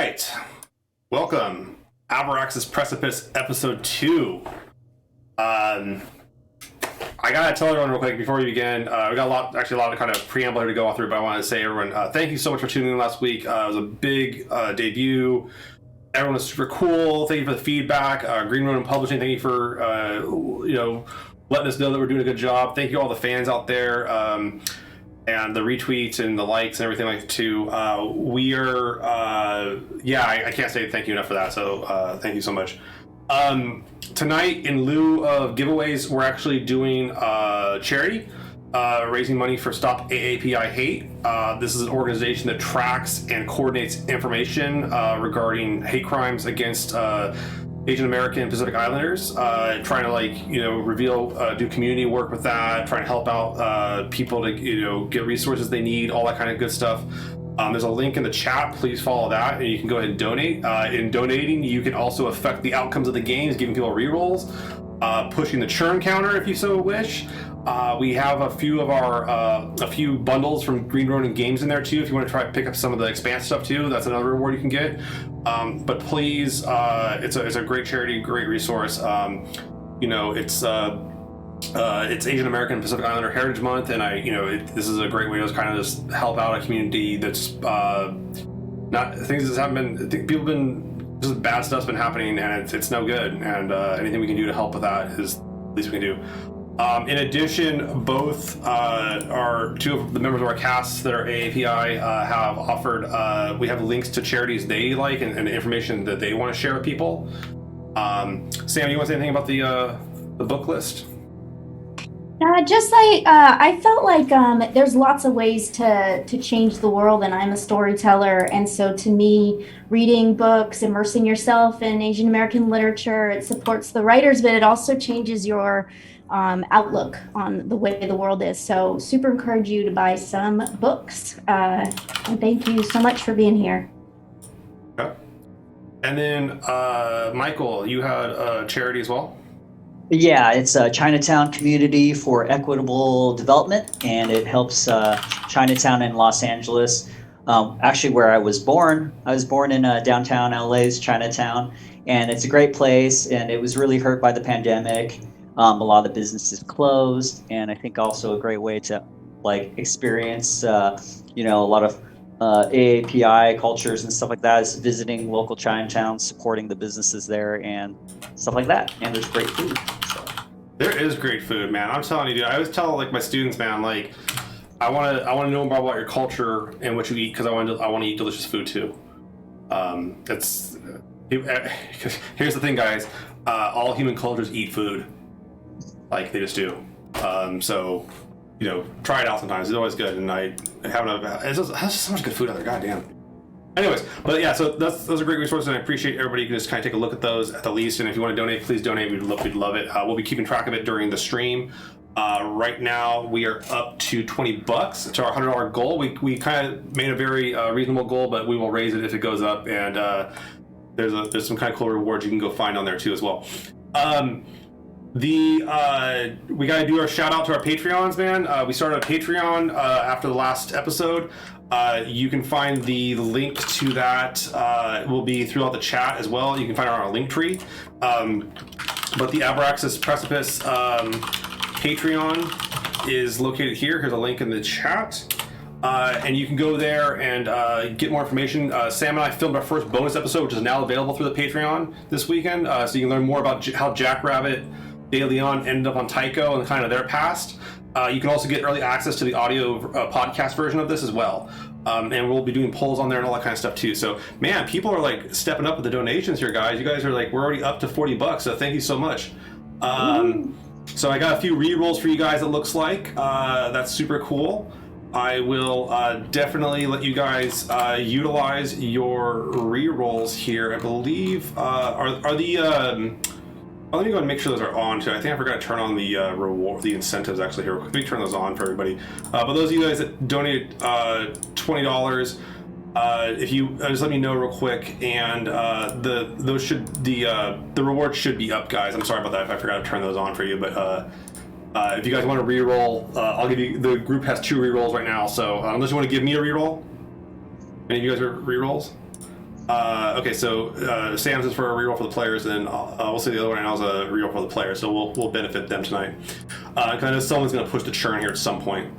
right. Welcome. Abraxas Precipice, episode 2. I gotta tell everyone real quick before we begin, we got a lot of kind of preamble here to go through, but I want to say, everyone, thank you so much for tuning in last week. It was a big debut. Everyone was super cool. Thank you for the feedback. Green Road and Publishing, thank you for letting us know that we're doing a good job. Thank you all the fans out there. And the retweets and the likes and everything like that too. We are, I can't say thank you enough for that. So thank you so much. Tonight, in lieu of giveaways, we're actually doing charity, raising money for Stop AAPI Hate. This is an organization that tracks and coordinates information regarding hate crimes against Asian American and Pacific Islanders, trying to reveal, do community work with that, trying to help out people to get resources they need, all that kind of good stuff. There's a link in the chat. Please follow that, and you can go ahead and donate. In donating, you can also affect the outcomes of the games, giving people rerolls, pushing the churn counter if you so wish. We have a few bundles from Green Road and Games in there too. If you want to try to pick up some of the Expanse stuff too, that's another reward you can get. But please, it's a great charity, great resource. It's Asian American and Pacific Islander Heritage Month, and this is a great way to kind of just help out a community that's not things that haven't been. Just bad stuff's been happening, and it's no good. And anything we can do to help with that is the least we can do. In addition, both our two of the members of our cast that are AAPI have offered. We have links to charities they like and information that they want to share with people. Sam, you want to say anything about the book list? I felt like there's lots of ways to change the world, and I'm a storyteller, and so to me, reading books, immersing yourself in Asian American literature, it supports the writers, but it also changes your outlook on the way the world is. So super encourage you to buy some books, and thank you so much for being here. Okay. And then Michael, you had a charity as well? Yeah, it's a Chinatown Community for Equitable Development, and it helps Chinatown in Los Angeles, actually where I was born. I was born in downtown LA's Chinatown, and it's a great place, and it was really hurt by the pandemic. A lot of the businesses closed, and I think also a great way to experience a lot of AAPI cultures and stuff like that is visiting local Chinatowns, supporting the businesses there and stuff like that. And there's great food. So. There is great food, man. I'm telling you, dude. I always tell my students, man, I want to know more about your culture and what you eat, because I want to eat delicious food too. Here's the thing, guys. All human cultures eat food. They just do. So. Try it out sometimes. It's always good, and there's just so much good food out there. Goddamn. Anyways, but yeah, so those are great resources, and I appreciate everybody can just kind of take a look at those at the least. And if you want to donate, please donate. We'd love it. We'll be keeping track of it during the stream. Right now, we are up to $20 to our $100 goal. We kind of made a very reasonable goal, but we will raise it if it goes up. And there's some kind of cool rewards you can go find on there too as well. We gotta do our shout out to our Patreons, man. We started a Patreon after the last episode. You can find the link to that will be throughout the chat as well. You can find it on our link tree. But the Abraxas Precipice Patreon is located here. Here's a link in the chat. And you can go there and get more information. Sam and I filmed our first bonus episode, which is now available through the Patreon this weekend. So you can learn more about how Jackrabbit De Leon ended up on Tycho and kind of their past. You can also get early access to the audio podcast version of this as well. And we'll be doing polls on there and all that kind of stuff too. So, man, people are stepping up with the donations here, guys. You guys are we're already up to $40, so thank you so much. So I got a few re-rolls for you guys, it looks like. That's super cool. I will definitely let you guys utilize your re-rolls here. I believe, are the... let me go and make sure those are on too. I think I forgot to turn on the the incentives actually here. Let me turn those on for everybody. But those of you guys that donated $20, if you just let me know real quick, and the rewards should be up, guys. I'm sorry about that if I forgot to turn those on for you, but if you guys want to re-roll, I'll give you. The group has 2 re-rolls right now, so unless you want to give me a re-roll, any of you guys are re-rolls. Okay, so Sam's is for a reroll for the players, and we'll see the other one and I was a reroll for the players, so we'll benefit them tonight. Because I know someone's going to push the churn here at some point,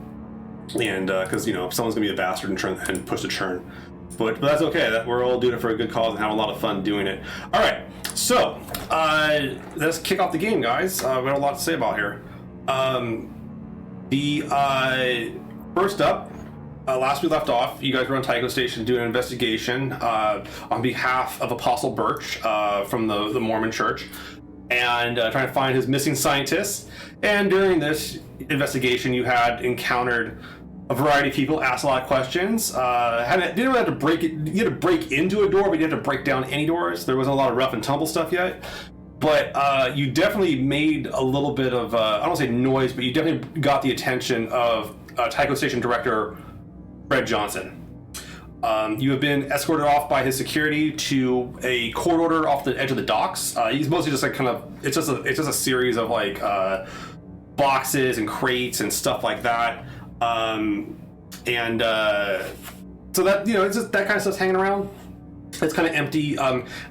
and because someone's going to be a bastard and push the churn. But that's okay. We're all doing it for a good cause and having a lot of fun doing it. All right, so let's kick off the game, guys. We have a lot to say about here. First up, last we left off, you guys were on Tycho Station doing an investigation on behalf of Apostle Birch from the Mormon Church, and trying to find his missing scientists. And during this investigation, you had encountered a variety of people, asked a lot of questions. Didn't really have to break it. You had to break into a door, but you had to break down any doors. There wasn't a lot of rough and tumble stuff yet. But you definitely made a little bit of, I don't want to say noise, but you definitely got the attention of Tycho Station Director Fred Johnson. You have been escorted off by his security to a court order off the edge of the docks. He's mostly just like it's just a series of like boxes and crates and stuff like that. So that it's just that kind of stuff's hanging around. It's kind of empty.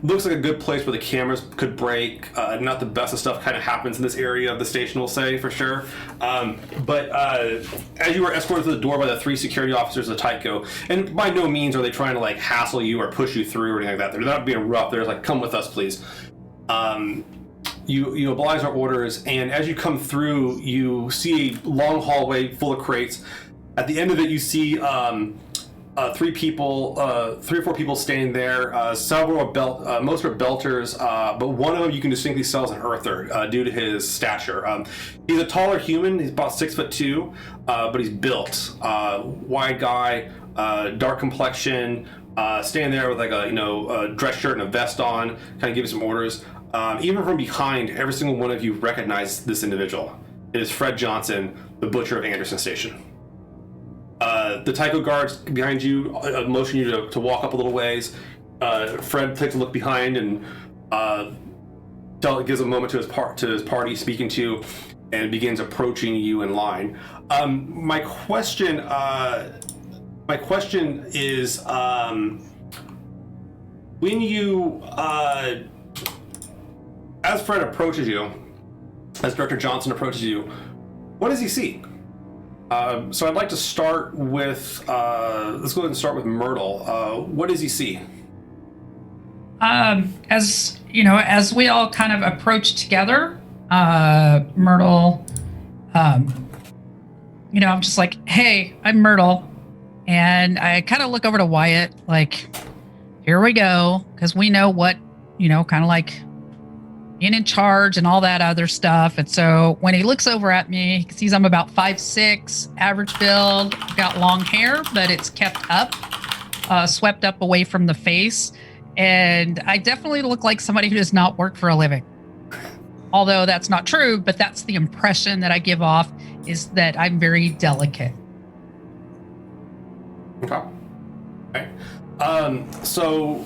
Looks like a good place where the cameras could break. Not the best of stuff kind of happens in this area of the station, we'll say, for sure. But as you were escorted to the door by the 3 security officers of Tycho, and by no means are they trying to like hassle you or push you through or anything like that. They're not being rough. They're just like, come with us, please. You oblige our orders, and as you come through, you see a long hallway full of crates. At the end of it, you see 3 or 4 people standing there. Several are most are belters, but one of them you can distinctly tell is an earther due to his stature. He's a taller human. He's about 6'2", but he's built. Wide guy, dark complexion, standing there with like a dress shirt and a vest on, kind of giving some orders. Even from behind, every single one of you recognize this individual. It is Fred Johnson, the butcher of Anderson Station. The Tycho guards behind you motion you to walk up a little ways. Fred takes a look behind and gives a moment to his party speaking to, and begins approaching you in line. My question is, when you as Fred approaches you, as Director Johnson approaches you, what does he see? So I'd like to start with, let's go ahead and start with Myrtle. What does he see? As we all kind of approach together, Myrtle, I'm just like, hey, I'm Myrtle. And I kind of look over to Wyatt, like, here we go. Because we know what, kind of like being in charge and all that other stuff. And so when he looks over at me, he sees I'm about 5'6", average build, got long hair, but it's kept up, swept up away from the face. And I definitely look like somebody who does not work for a living. Although that's not true, but that's the impression that I give off, is that I'm very delicate. Okay. So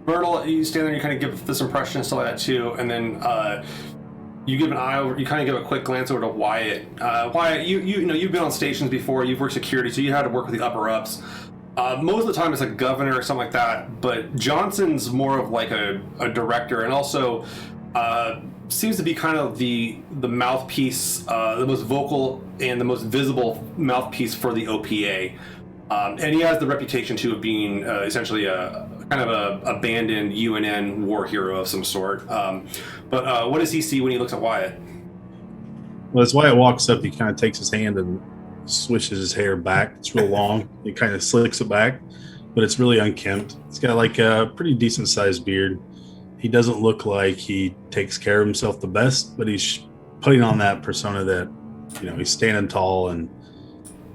Myrtle, you stand there and you kind of give this impression and stuff like that too, and then you give an eye over, you kind of give a quick glance over to Wyatt. Wyatt, you've been on stations before, you've worked security, so you had to work with the upper ups. Most of the time it's a governor or something like that, but Johnson's more of like a director, and also seems to be kind of the mouthpiece, the most vocal and the most visible mouthpiece for the OPA. And he has the reputation too of being essentially a kind of a abandoned UNN war hero of some sort. But what does he see when he looks at Wyatt? Well, as Wyatt walks up, he kind of takes his hand and swishes his hair back. It's real long. He kind of slicks it back, but it's really unkempt. He's got like a pretty decent sized beard. He doesn't look like he takes care of himself the best, but he's putting on that persona that, he's standing tall and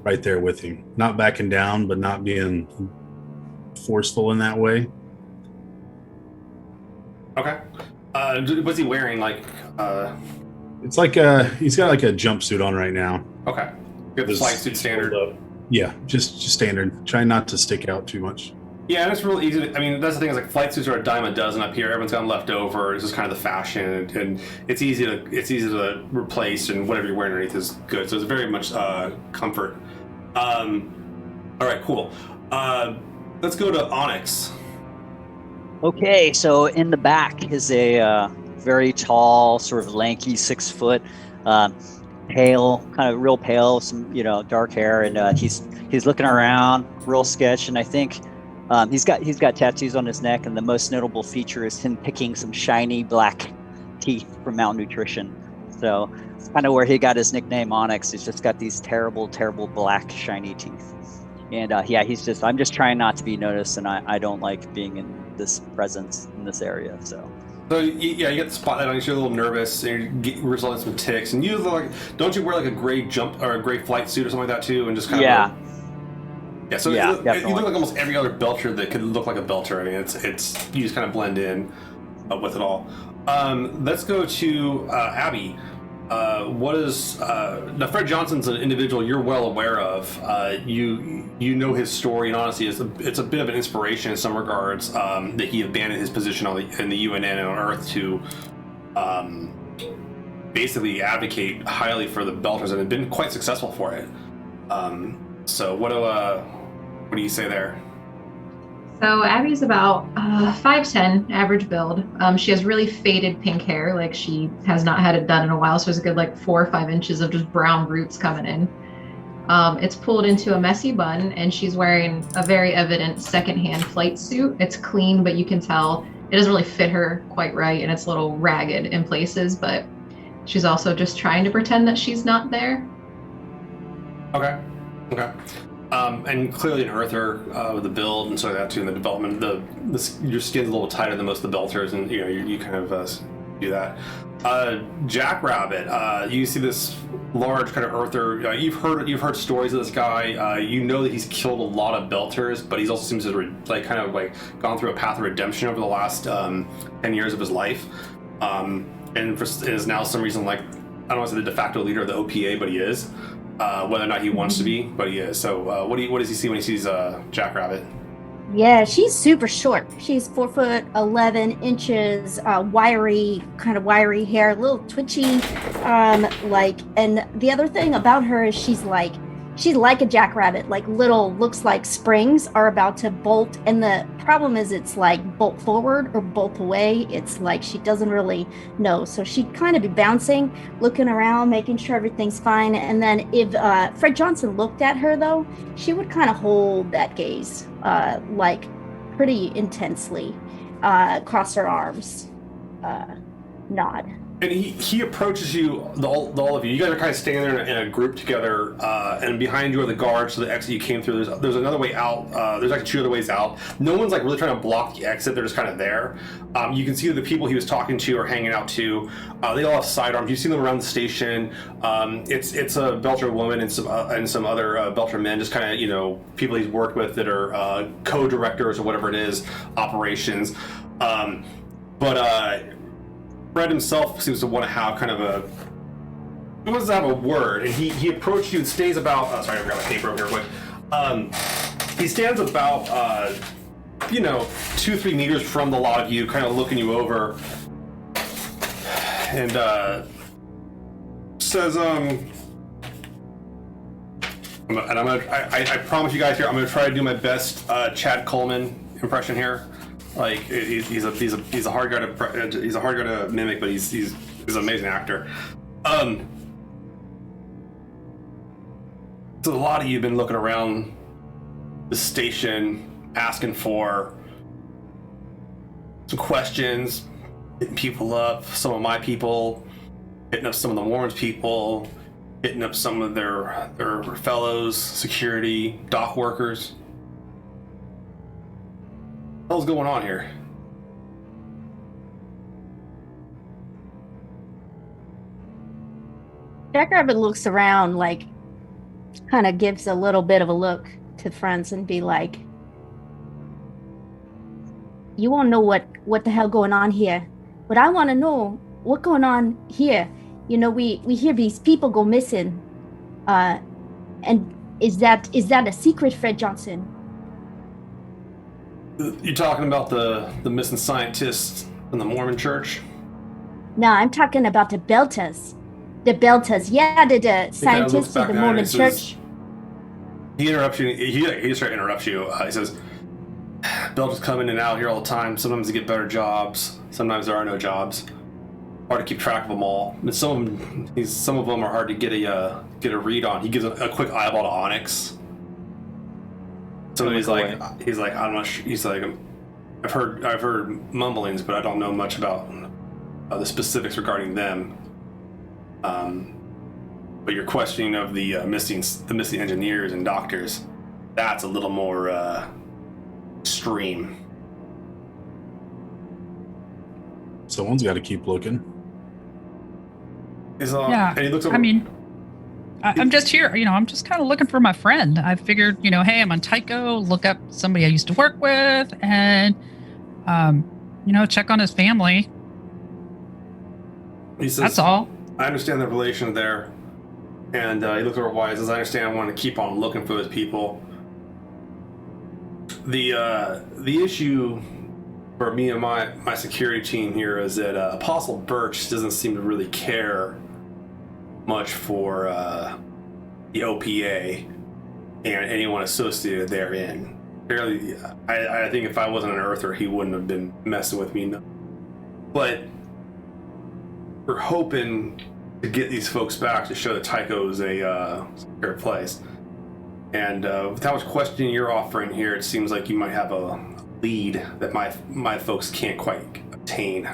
right there with him, not backing down, but not being forceful in that way. Okay. What's he wearing? Like, it's like he's got like a jumpsuit on right now. Okay. Good flight suit standard. Yeah, just standard. Try not to stick out too much. Yeah, and it's real easy. That's the thing, is like flight suits are a dime a dozen up here. Everyone's got them left over. It's just kind of the fashion, and it's easy to replace, and whatever you're wearing underneath is good. So it's very much comfort. All right, cool. Let's go to Onyx. Okay, so in the back is a very tall, sort of lanky, 6 foot, pale, kind of real pale, some dark hair, and he's looking around, real sketch, and I think he's got tattoos on his neck, and the most notable feature is him picking some shiny black teeth from malnutrition. So it's kind of where he got his nickname Onyx. He's just got these terrible, terrible black shiny teeth. And I'm just trying not to be noticed, and I don't like being in this presence in this area. So you get the spotlight on you, you're a little nervous, and you're resulting some ticks. And you look like, don't you wear like a gray jump or a gray flight suit or something like that too? And just kind of you look like almost every other belter that could look like a belter. I mean, it's you just kind of blend in with it all. Let's go to Abby. What is now? Fred Johnson's an individual you're well aware of. You know his story, and honestly, it's a bit of an inspiration in some regards that he abandoned his position in the UNN and on Earth to basically advocate highly for the Belters, and had been quite successful for it. So what do you say there? So Abby's about 5'10", average build. She has really faded pink hair, like she has not had it done in a while, so there's a good like 4 or 5 inches of just brown roots coming in. It's pulled into a messy bun, and she's wearing a very evident secondhand flight suit. It's clean, but you can tell it doesn't really fit her quite right, and it's a little ragged in places, but she's also just trying to pretend that she's not there. Okay. And clearly an earther with the build and sort of that too, and the development. Your skin's a little tighter than most of the belters, and you kind of do that. Jackrabbit, you see this large kind of earther. You've heard stories of this guy. You know that he's killed a lot of belters, but he's also seems to have gone through a path of redemption over the last 10 years of his life, and is now some reason I don't want to say the de facto leader of the OPA, but he is. Whether or not he wants to be, but he is. So what does he see when he sees Jackrabbit? Yeah, she's super short. She's 4'11" wiry hair, a little twitchy. And the other thing about her is she's like a jackrabbit. Looks like springs are about to bolt, and the problem is it's like bolt forward or bolt away. It's like she doesn't really know, so she'd kind of be bouncing, looking around, making sure everything's fine. And then if Fred Johnson looked at her, though, she would kind of hold that gaze, pretty intensely, cross her arms, nod. And he approaches you, all of you. You guys are kind of standing there in a group together, and behind you are the guards to the exit you came through. There's another way out. There's actually 2 other ways out. No one's really trying to block the exit. They're just kind of there. You can see that the people he was talking to or hanging out to, they all have sidearms. You've seen them around the station. It's a Belter woman and some other Belter men, just kind of people he's worked with that are co-directors or whatever it is, operations. Fred himself seems to want to have kind of he wants to have a word, and he approached you and stays about. Sorry, I forgot my paper over here quick. He stands about 2-3 meters from the lot of you, kind of looking you over, and says, I promise you guys here, I'm gonna try to do my best Chad Coleman impression here. He's a hard guy to mimic, but he's an amazing actor. So a lot of you have been looking around the station, asking for some questions, hitting people up. Some of my people, hitting up some of the Warren's people, hitting up some of their fellows, security, dock workers. What the hell's going on here? Jackrabbit looks around, kind of gives a little bit of a look to friends and be like, you won't know what the hell going on here, but I want to know what going on here. We hear these people go missing, and is that a secret, Fred Johnson? You're talking about the missing scientists in the Mormon church? No, I'm talking about the Belters. The Belters, yeah, the scientists in the Mormon church. He interrupts you. He just interrupts you. He says, Belgians come in and out here all the time. Sometimes they get better jobs. Sometimes there are no jobs. Hard to keep track of them all. And some of them are hard to get a read on. He gives a quick eyeball to Onyx. So he's like, I'm not sure. He's like, I've heard mumblings, but I don't know much about the specifics regarding them. But your questioning of the missing engineers and doctors, that's a little more extreme. Someone's got to keep looking. Yeah, and he looks over, I mean, I'm just here, I'm just kind of looking for my friend. I figured, hey, I'm on Tycho, look up somebody I used to work with, and, check on his family. he says, That's all. I understand the relation there. And he looks over wise. Says, I understand. I want to keep on looking for those people. The issue for me and my security team here is that Apostle Birch doesn't seem to really care much for the OPA and anyone associated therein. Apparently, I think if I wasn't an Earther, he wouldn't have been messing with me. But we're hoping to get these folks back to show that Tycho is a secure place. And with how much questioning you're offering here, it seems like you might have a lead that my folks can't quite obtain.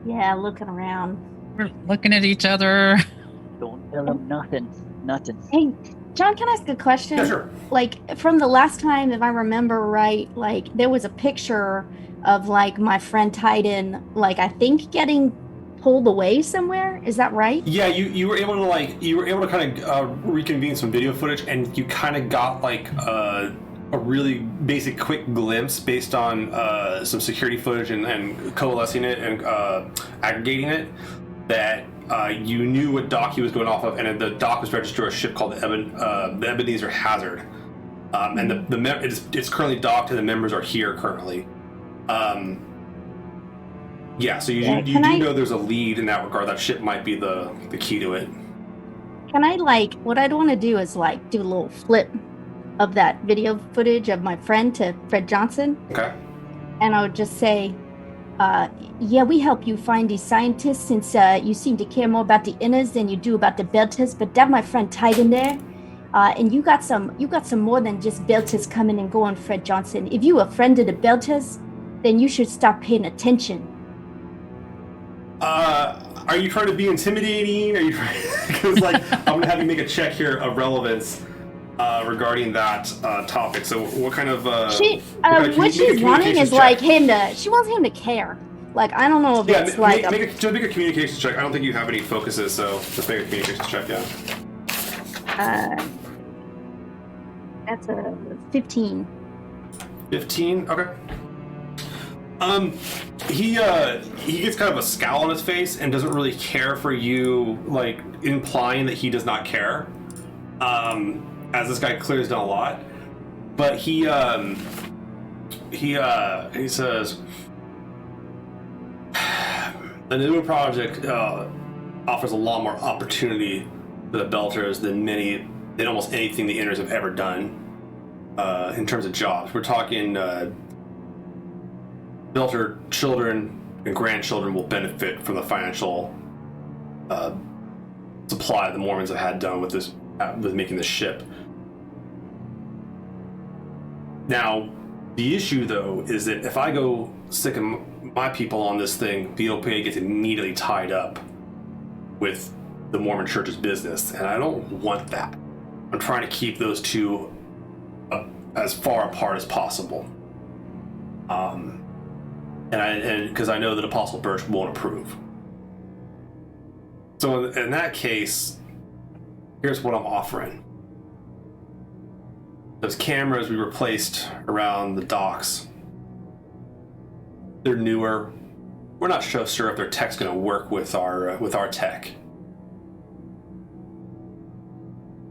Yeah, looking around. We're looking at each other. Don't tell them nothing. Nothing. Hey, John, can I ask a question? Yeah, sure. Like, from the last time, if I remember right, like, there was a picture of, like, my friend Titan, like, I think getting pulled away somewhere. Is that right? Yeah, you were able to kind of reconvene some video footage, and you kind of got like a really basic quick glimpse based on some security footage and coalescing it and aggregating it, that you knew what dock he was going off of, and the dock was registered to a ship called the Ebenezer Hazard, and it's currently docked, and the members are here currently. Yeah, so you do know there's a lead in that regard. That ship might be the key to it. Can I, like, what I'd want to do is, like, do a little flip of that video footage of my friend to Fred Johnson. Okay. And I would just say, yeah, we help you find these scientists since you seem to care more about the inners than you do about the belters. But that my friend Titan there, and you got some more than just belters coming and going, Fred Johnson. If you a friend of the belters, then you should start paying attention. Are you trying to be intimidating? Are you trying? Because like I'm gonna have you make a check here of relevance regarding that topic. So what kind of what she's wanting is like she wants him to care. Like, I don't know if it's like make a communications check. I don't think you have any focuses, so just make a communications check. Yeah. That's a 15. 15. Okay. He gets kind of a scowl on his face and doesn't really care for you, like implying that he does not care. As this guy clears down a lot, but he says the new project offers a lot more opportunity for the Belters than almost anything the Inners have ever done in terms of jobs. We're talking. Belter children and grandchildren will benefit from the financial supply the Mormons have had done with making this ship. Now, the issue though is that if I go stick my people on this thing, the OPA gets immediately tied up with the Mormon Church's business, and I don't want that. I'm trying to keep those two as far apart as possible. And because I know that Apostle Birch won't approve. So in that case, here's what I'm offering. Those cameras we replaced around the docks, they're newer. We're not sure if their tech's going to work with our tech.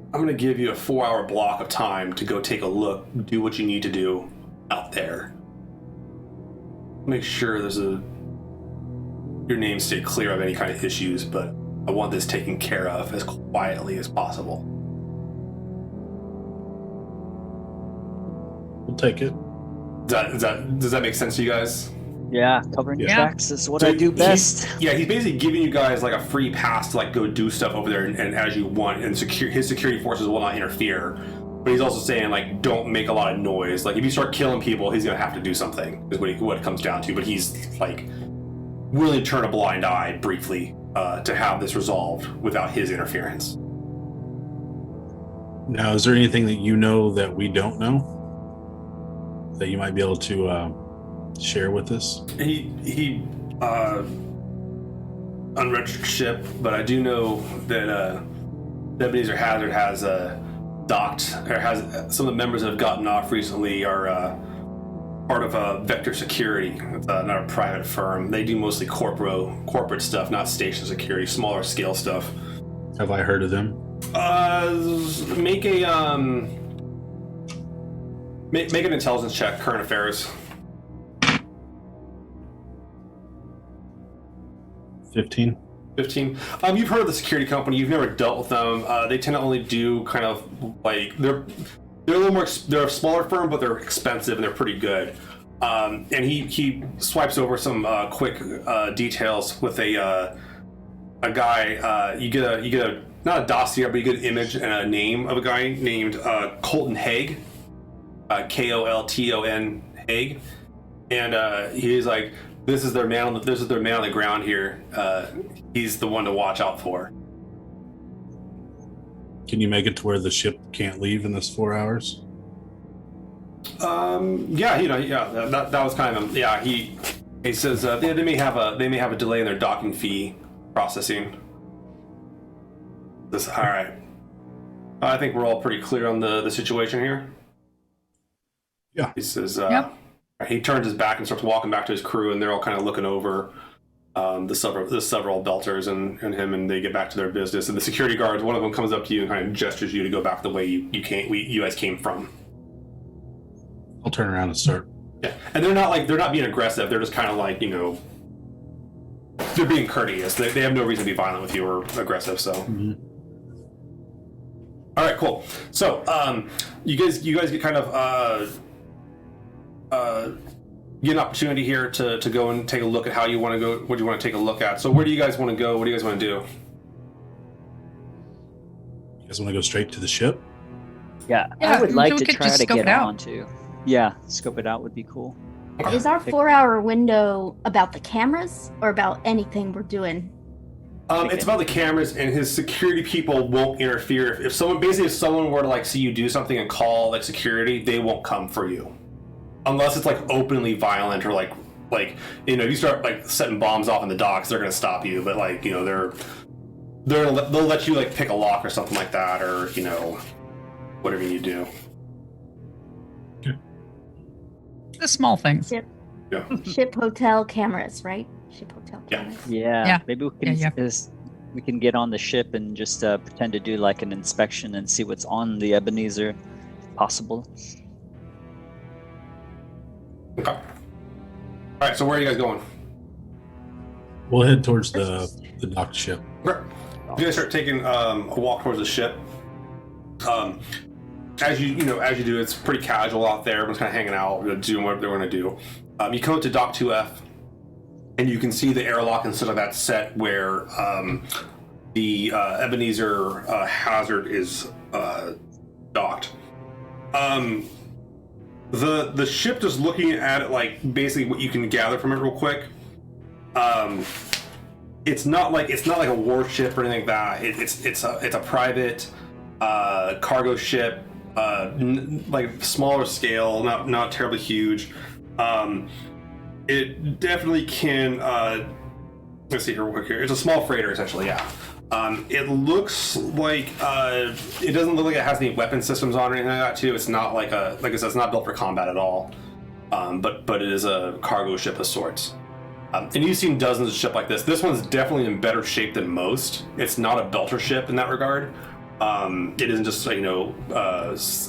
I'm going to give you a 4-hour block of time to go take a look, do what you need to do out there. Make sure your name stay clear of any kind of issues, but I want this taken care of as quietly as possible. take it. Does that make sense to you guys? Yeah, covering Yeah. tracks is what So I do best. He's basically giving you guys like a free pass to like go do stuff over there and as you want, and his security forces will not interfere. But he's also saying like don't make a lot of noise. Like if you start killing people, he's gonna have to do something. Is what it comes down to. But he's like willing to turn a blind eye briefly to have this resolved without his interference. Now, is there anything that you know that we don't know that you might be able to share with us? He unregistered ship, but I do know that Ebenezer Hazard has docked, or has some of the members that have gotten off recently are part of Vector Security. It's not a private firm. They do mostly corporate stuff, not station security, smaller scale stuff. Have I heard of them? Make a make an intelligence check, current affairs. 15. 15. You've heard of the security company. You've never dealt with them. They tend to only do kind of like they're a little more. They're a smaller firm, but they're expensive and they're pretty good. And he swipes over some quick details with a guy. You get a not a dossier, but you get an image and a name of a guy named Colton Haig, Kolton Haig, and he's like, this is their man on the ground here. He's the one to watch out for. Can you make it to where the ship can't leave in this 4 hours? That was kind of him. Yeah, he says they may have a delay in their docking fee processing. All right. I think we're all pretty clear on the situation here. Yeah. He says, Yep. He turns his back and starts walking back to his crew, and they're all kind of looking over the several belters and him, and they get back to their business. And the security guards, one of them comes up to you and kind of gestures you to go back the way you guys came from. I'll turn around and start. Yeah, and they're not being aggressive. They're just kind of like, they're being courteous. They have no reason to be violent with you or aggressive. So. Mm-hmm. All right, cool. So, you guys get kind of get an opportunity here to go and take a look at how you want to go, what you want to take a look at. So, where do you guys want to go? What do you guys want to do? You guys want to go straight to the ship? Yeah, Yeah, I would like we to could try just to scope get it out. on to. Yeah, scope it out would be cool. Is our 4-hour window about the cameras or about anything we're doing? It's about the cameras, and his security people won't interfere. If someone were to like see you do something and call like security, they won't come for you, unless it's like openly violent or like if you start like setting bombs off in the docks, they're gonna stop you. But like they'll let you like pick a lock or something like that, or whatever you do. The small things. Ship, Yeah. ship hotel cameras, right? Ship hotel Yeah. cameras. Yeah, maybe we can Yeah. we can get on the ship and just pretend to do like an inspection and see what's on the Ebenezer, if possible. Okay. All right. So where are you guys going? We'll head towards the docked ship. Okay. You guys start taking a walk towards the ship. As you do, it's pretty casual out there. Everyone's kind of hanging out, doing what they're going to do. You come up to Dock 2F, and you can see the airlock and stuff like that set where the Ebenezer Hazard is docked. The ship, just looking at it, like basically what you can gather from it real quick. It's not like a warship or anything like that. It's a private cargo ship. Like smaller scale, not terribly huge. It definitely can. Let's see here real quick. Here, it's a small freighter essentially. Yeah. It looks like it doesn't look like it has any weapon systems on or anything like that too. It's not like I said, it's not built for combat at all. But it is a cargo ship of sorts. And you've seen dozens of ships like this. This one's definitely in better shape than most. It's not a belter ship in that regard. It isn't just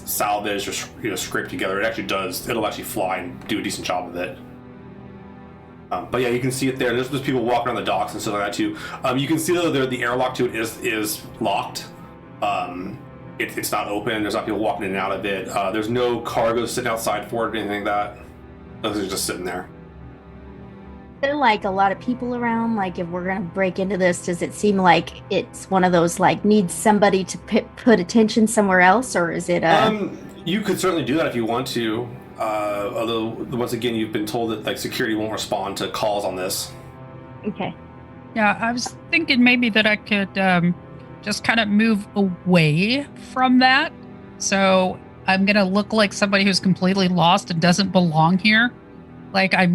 salvaged or scraped together. It'll actually fly and do a decent job of it. But yeah, you can see it there. There's people walking around the docks and stuff like that too. You can see though the airlock to it is locked, and it's not open. There's not people walking in and out of it. There's no cargo sitting outside for it or anything like that. Those are just sitting there. There like a lot of people around. Like, if we're gonna break into this, does it seem like it's one of those like needs somebody to put attention somewhere else, or is it? You could certainly do that if you want to. Although once again, you've been told that like security won't respond to calls on this. Okay. Yeah, I was thinking maybe that I could just kind of move away from that. So I'm going to look like somebody who's completely lost and doesn't belong here. Like I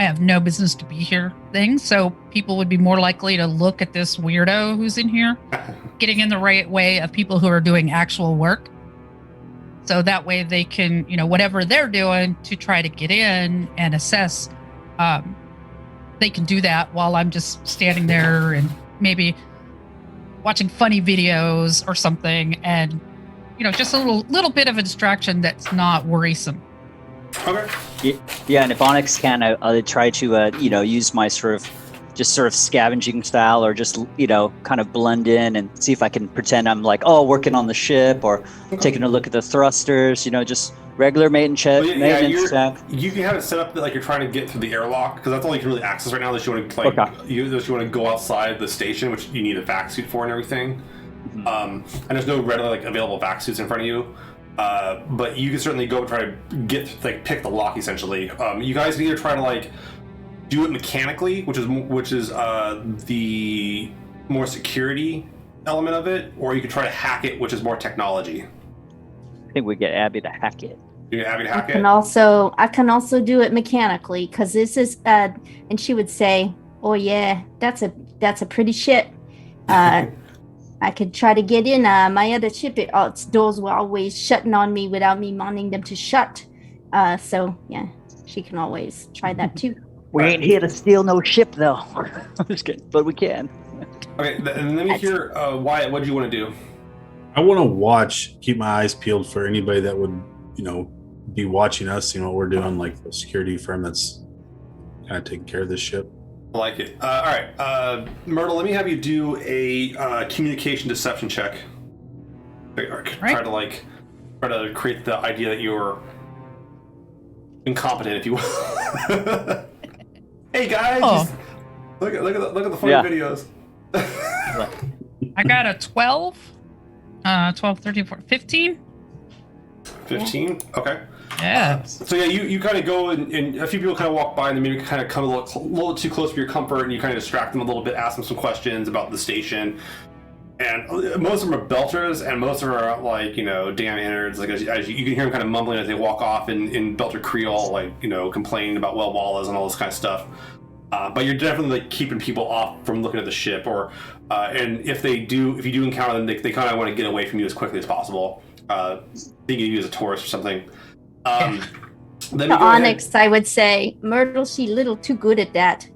have no business to be here thing. So people would be more likely to look at this weirdo who's in here, getting in the right way of people who are doing actual work. So that way they can, whatever they're doing to try to get in and assess, they can do that while I'm just standing there and maybe watching funny videos or something, and just a little bit of a distraction that's not worrisome. Okay. Yeah, and if Onyx can, I'll try to use my sort of scavenging style, or just kind of blend in and see if I can pretend I'm like working on the ship, or taking a look at the thrusters. Just regular maintenance check. You can have it set up that like you're trying to get through the airlock, because that's all you can really access right now. Unless you want to you want to go outside the station, which you need a vac suit for and everything. Mm-hmm. And there's no readily available vac suits in front of you. But you can certainly go and try to pick the lock essentially. You guys can either try to do it mechanically, which is the more security element of it, or you can try to hack it, which is more technology. I think we get Abby to hack it. You Abby to hack I can also do it mechanically, because this is and she would say, "Oh yeah, that's a pretty ship." I could try to get in my other ship. Its doors were always shutting on me without me wanting them to shut. So yeah, she can always try that too. We ain't here to steal no ship, though. I'm just kidding, but we can. Okay, and let me hear, Wyatt, what do you want to do? I want to keep my eyes peeled for anybody that would, be watching us, what we're doing, like the security firm that's kind of taking care of this ship. I like it. All right, Myrtle, let me have you do a communication deception check. Try to create the idea that you're incompetent, if you will. Hey guys, look at the funny videos. I got a 12, 13, 14, 15. 15? Okay. Yeah. So yeah, you kind of go and a few people kind of walk by and then maybe kind of come a little too close for your comfort, and you kind of distract them a little bit, ask them some questions about the station. And most of them are belters, and most of them are damn innards. Like as you can hear them kind of mumbling as they walk off in belter Creole, complaining about well wallas and all this kind of stuff. But you're definitely keeping people off from looking at the ship, and if you do encounter them, they kind of want to get away from you as quickly as possible. Thinking you as a tourist or something. The Onyx, I would say, Myrtle, she's a little too good at that.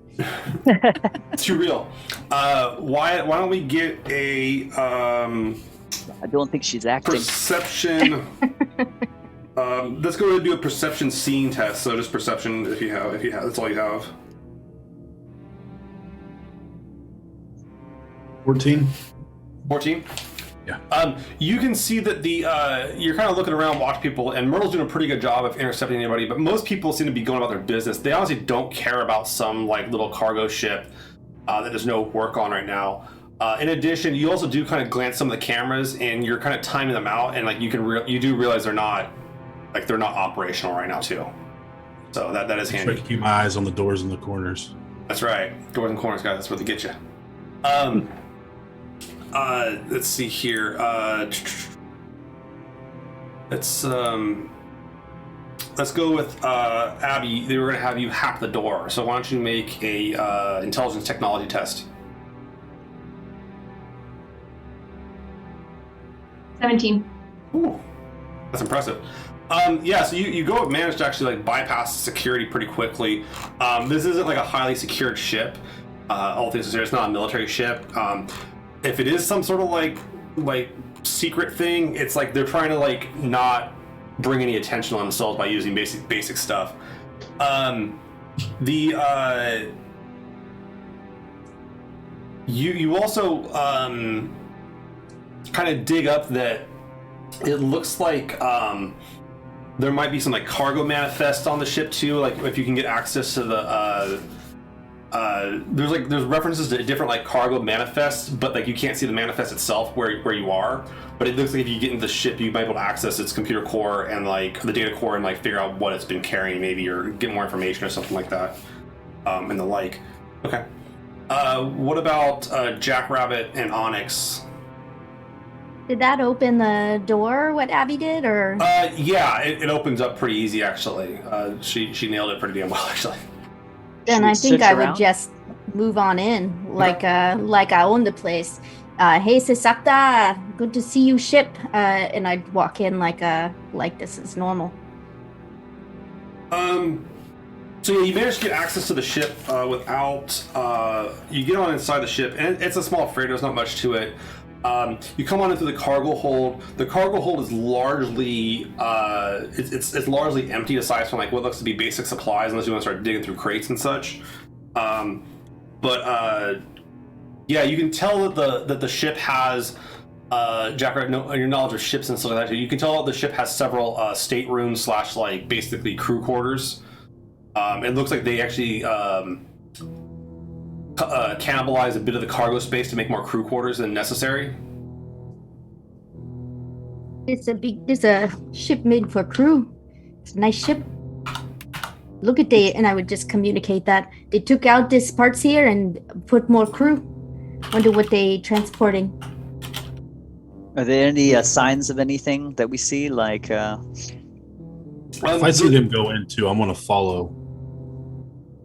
It's too real. Why don't we get a I don't think she's acting. Perception. Let's go ahead and do a perception scene test. So just perception, if you have, that's all you have. 14. 14. Yeah. You can see that you're kind of looking around, watch people, and Myrtle's doing a pretty good job of intercepting anybody, but most people seem to be going about their business. They honestly don't care about some little cargo ship that there's no work on right now. In addition, you also do kind of glance some of the cameras, and you're kind of timing them out, and you do realize they're not operational right now too. So that is handy. Try to keep my eyes on the doors and the corners. That's right, doors and corners, guys. That's where they get you. Let's see here. Let's go with Abby. They were going to have you hack the door. So why don't you make a intelligence technology test? 17. Ooh, that's impressive. So you manage to actually bypass security pretty quickly. This isn't a highly secured ship. All things considered, it's not a military ship. If it is some sort of secret thing, it's they're trying to not bring any attention on themselves by using basic stuff. You also kind of dig up that it looks like there might be some like cargo manifests on the ship too. Like if you can get access to the there's references to different like cargo manifests, but like you can't see the manifest itself where you are. But it looks like if you get into the ship, you might be able to access its computer core and like the data core and like figure out what it's been carrying, maybe, or get more information or something like that, and the like. Okay. What about Jackrabbit and Onyx? Did that open the door, what Abby did, or? Yeah, it opens up pretty easy, actually. She nailed it pretty damn well, actually. Then Should we I think switch I around? would just move on in, like I own the place. Hey, Sesakta, good to see you, ship. And I'd walk in like this is normal. So yeah, you manage to get access to the ship without. You get on inside the ship, and it's a small freighter. There's not much to it. You come on into the cargo hold. The cargo hold is largely it's largely empty aside from like what looks to be basic supplies, unless you want to start digging through crates and such. Yeah, you can tell that the ship has Jackrabbit, your knowledge of ships and stuff like that. You can tell the ship has several staterooms / like basically crew quarters. It looks like they actually cannibalize a bit of the cargo space to make more crew quarters than necessary. It's a ship made for crew. It's a nice ship. Look at and I would just communicate that they took out these parts here and put more crew. Wonder what they transporting. Are there any signs of anything that we see? Like, If I see them go into, I'm gonna follow.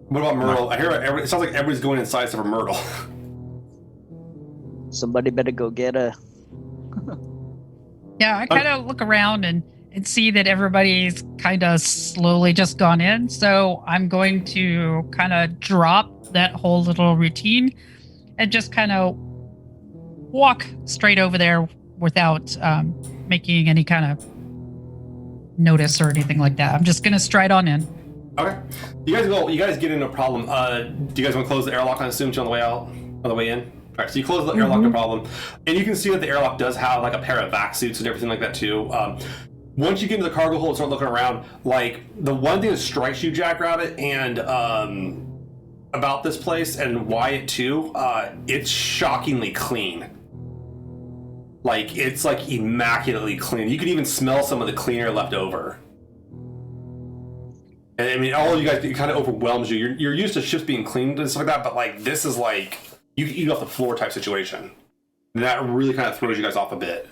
What about Myrtle? I hear it sounds like everybody's going inside except for Myrtle. somebody better go get a. Yeah, I kind of look around and see that everybody's kind of slowly just gone in. So I'm going to kind of drop that whole little routine and just kind of walk straight over there without making any kind of notice or anything like that. I'm just going to stride on in. Okay. You guys get in, no problem. Do you guys want to close the airlock, I assume, on the way out? On the way in? All right, so you close the airlock, no problem. And you can see that the airlock does have like a pair of vac suits and everything like that too. Once you get into the cargo hold and start looking around, like the one thing that strikes you, Jackrabbit, and about this place and Wyatt too, it's shockingly clean. Like it's like immaculately clean. You can even smell some of the cleaner left over. And I mean, all of you guys, it kind of overwhelms you. You're used to ships being cleaned and stuff like that, but like this is like you can eat off the floor type situation. And that really kind of throws you guys off a bit.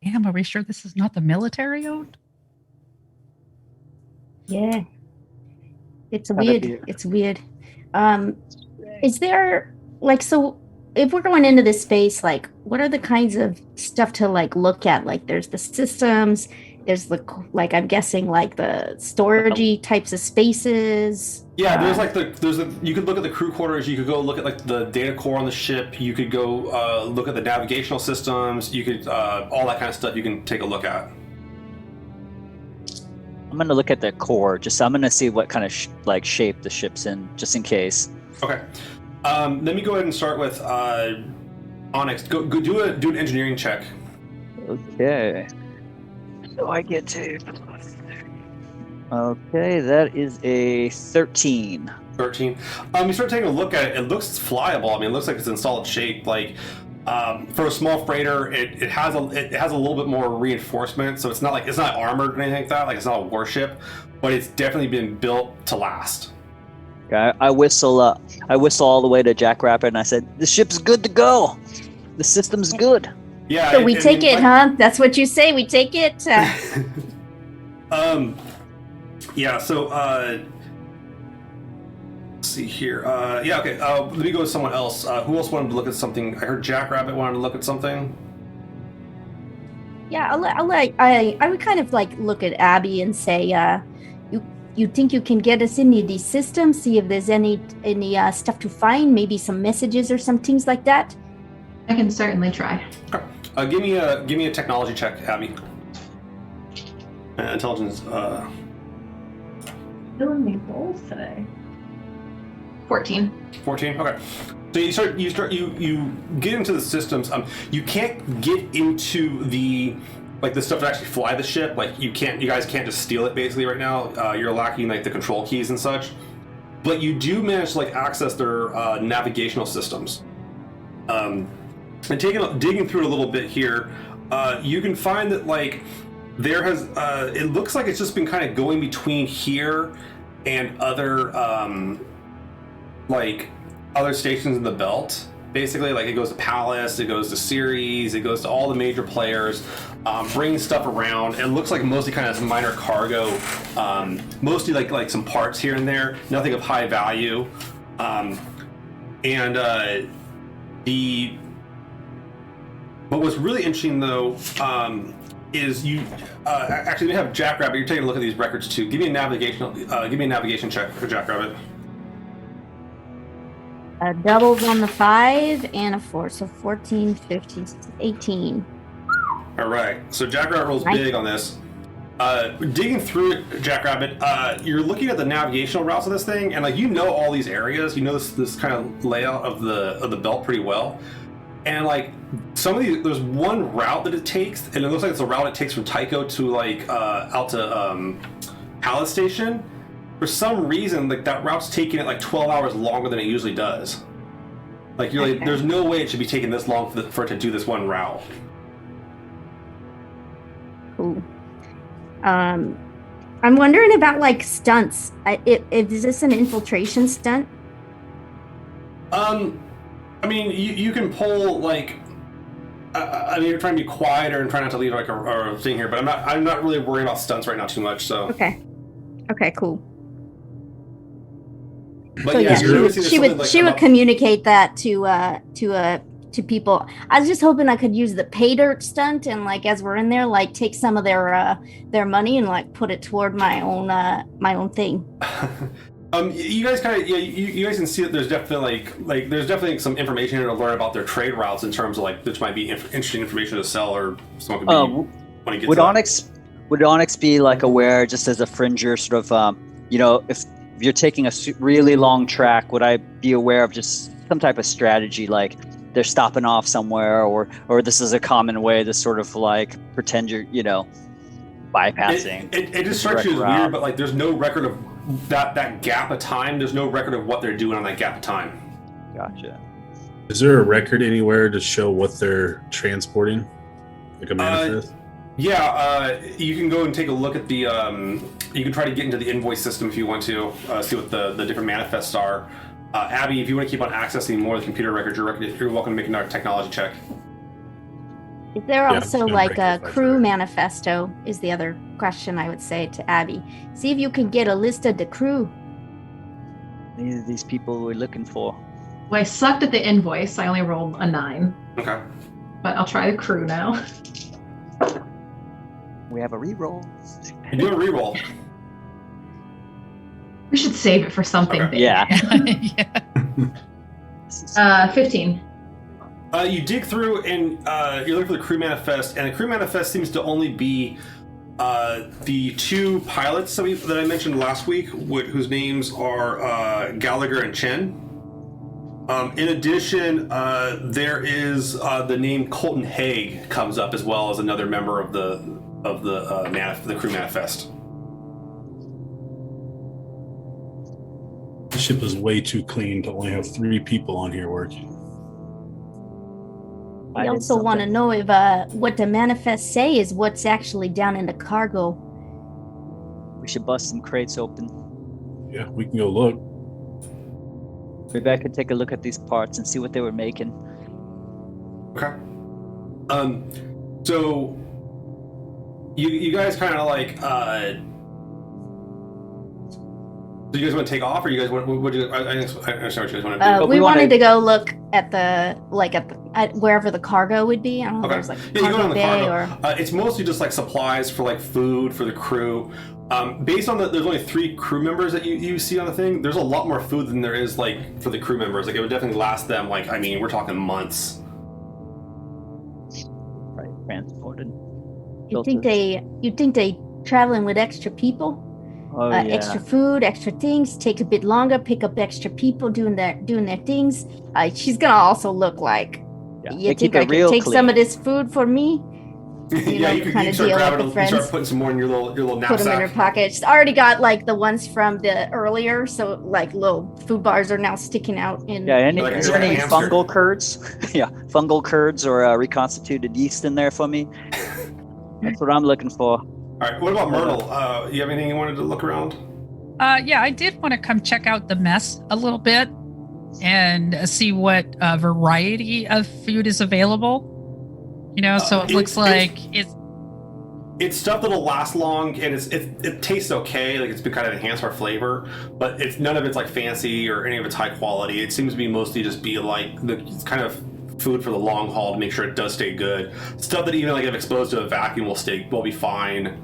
Damn, are we sure this is not the military owned? Yeah. It's Gotta weird. be- It's weird. Is there like, so if we're going into this space, like what are the kinds of stuff to like look at? Like there's the systems, there's the, like, I'm guessing like the storagey types of spaces. Yeah, you could look at the crew quarters, you could go look at like the data core on the ship, you could go look at the navigational systems, you could all that kind of stuff you can take a look at. I'm gonna look at the core. I'm gonna see what kind of shape the ship's in, just in case. Okay. Let me go ahead and start with Onyx. Go do an engineering check. Okay. So I get to. Okay, that is a 13. 13. You start taking a look at it. It looks flyable. I mean, it looks like it's in solid shape. Like for a small freighter, it has a little bit more reinforcement. So it's not armored or anything like that. Like it's not a warship, but it's definitely been built to last. Okay, I whistle all the way to Jackrabbit, and I said, "The ship's good to go. The system's good." Yeah. So we take it, huh? That's what you say. We take it. Yeah. So let's see here. Yeah. Okay. Let me go with someone else. Who else wanted to look at something? I heard Jackrabbit wanted to look at something. Yeah, I would kind of like look at Abby and say, you think you can get us into these systems, see if there's any stuff to find, maybe some messages or some things like that. I can certainly try. Okay. Give me a technology check, Abby. Intelligence. Doing me rolls today. 14. 14. Okay. So you get into the systems. You can't get into the stuff to actually fly the ship. Like you guys can't just steal it basically right now. You're lacking like the control keys and such. But you do manage to like access their navigational systems. And digging through it a little bit here, you can find that like there has it looks like it's just been kind of going between here and other other stations in the belt. Basically, like it goes to Palace, it goes to Ceres, it goes to all the major players, bringing stuff around. It looks like mostly kind of some minor cargo, mostly like some parts here and there, nothing of high value. But what's really interesting though is you actually we have Jackrabbit. You're taking a look at these records too. Give me a navigation check for Jackrabbit. Doubles on the 5 and a 4, so 14, 15, 18. All right, so Jackrabbit rolls big on this. Digging through it, Jackrabbit, you're looking at the navigational routes of this thing, and like you know all these areas, you know this kind of layout of the belt pretty well. And like some of these, there's one route that it takes, and it looks like it's a route it takes from Tycho to like out to Palace Station. For some reason, like that route's taking it like 12 hours longer than it usually does. Like you're like, there's no way it should be taking this long for it to do this one route. Cool. I'm wondering about like stunts. Is this an infiltration stunt? I mean, you can pull like. I mean, you're trying to be quieter and trying not to leave like a thing here, but I'm not really worried about stunts right now too much. So. Okay, cool. But so yeah, she would communicate that to people. I was just hoping I could use the pay dirt stunt and like as we're in there, like take some of their money and like put it toward my own thing. You guys kind of you guys can see that there's definitely some information here to learn about their trade routes in terms of like which might be interesting information to sell or someone could be when it gets would Onyx be like aware just as a fringer sort of if you're taking a really long track, would I be aware of just some type of strategy like they're stopping off somewhere or this is a common way to sort of like pretend you're bypassing? It just strikes you as weird, but like there's no record of that gap of time. There's no record of what they're doing on that gap of time. Gotcha. Is there a record anywhere to show what they're transporting? Like a manifest? You can go and take a look at the you can try to get into the invoice system if you want to see what the different manifests are. Abby, if you want to keep on accessing more of the computer records, you're welcome to make another technology check. Is there also like a crew manifesto is the other question I would say to Abby. See if you can get a list of the crew. These are these people we're looking for. Well, I sucked at the invoice. I only rolled a 9. Okay. But I'll try the crew now. We have a reroll. You do a reroll. We should save it for something. Okay. Yeah. 15. You dig through and you're looking for the crew manifest, and the crew manifest seems to only be the 2 pilots that I mentioned last week, whose names are Gallagher and Chen. In addition, there is the name Colton Haig comes up as well as another member of the crew manifest. The ship is way too clean to only have 3 people on here working. I also want to know if what the manifests say is what's actually down in the cargo. We should bust some crates open. Yeah, we can go look. Maybe I could take a look at these parts and see what they were making. Okay. So you guys kind of like do you guys want to take off, or you guys want? What do you? I understand what you guys want to do. We wanted to go look at at wherever the cargo would be. I don't know if there's like you go on the bay cargo. It's mostly just like supplies for like food for the crew. Based on there's only 3 crew members that you see on the thing. There's a lot more food than there is like for the crew members. Like it would definitely last them. Like I mean, we're talking months. Right, transported. You think they traveling with extra people? Oh yeah. extra food, extra things, take a bit longer, pick up extra people doing their things. She's gonna also look like, Yeah, you they think keep it I could real take some of clean. this food for me? Yeah, you kind can of start deal with grabbing the them. You friends. start putting some more in your little Put them in her knapsack. pocket. She's already got like the ones from the earlier, so like little food bars are now sticking out in. Yeah, and Like is a there any hamster. fungal curds? Yeah, fungal curds or reconstituted yeast in there for me? That's what I'm looking for. All right. What about Myrtle? You have anything you wanted to look around? Yeah, I did want to come check out the mess a little bit and see what variety of food is available. So it looks like it's stuff that'll last long, and it tastes okay. Like it's been kind of enhanced for flavor, but none of it's like fancy or any of it's high quality. It seems to be mostly just be like the kind of food for the long haul to make sure it does stay good. Stuff that even like if exposed to a vacuum will be fine.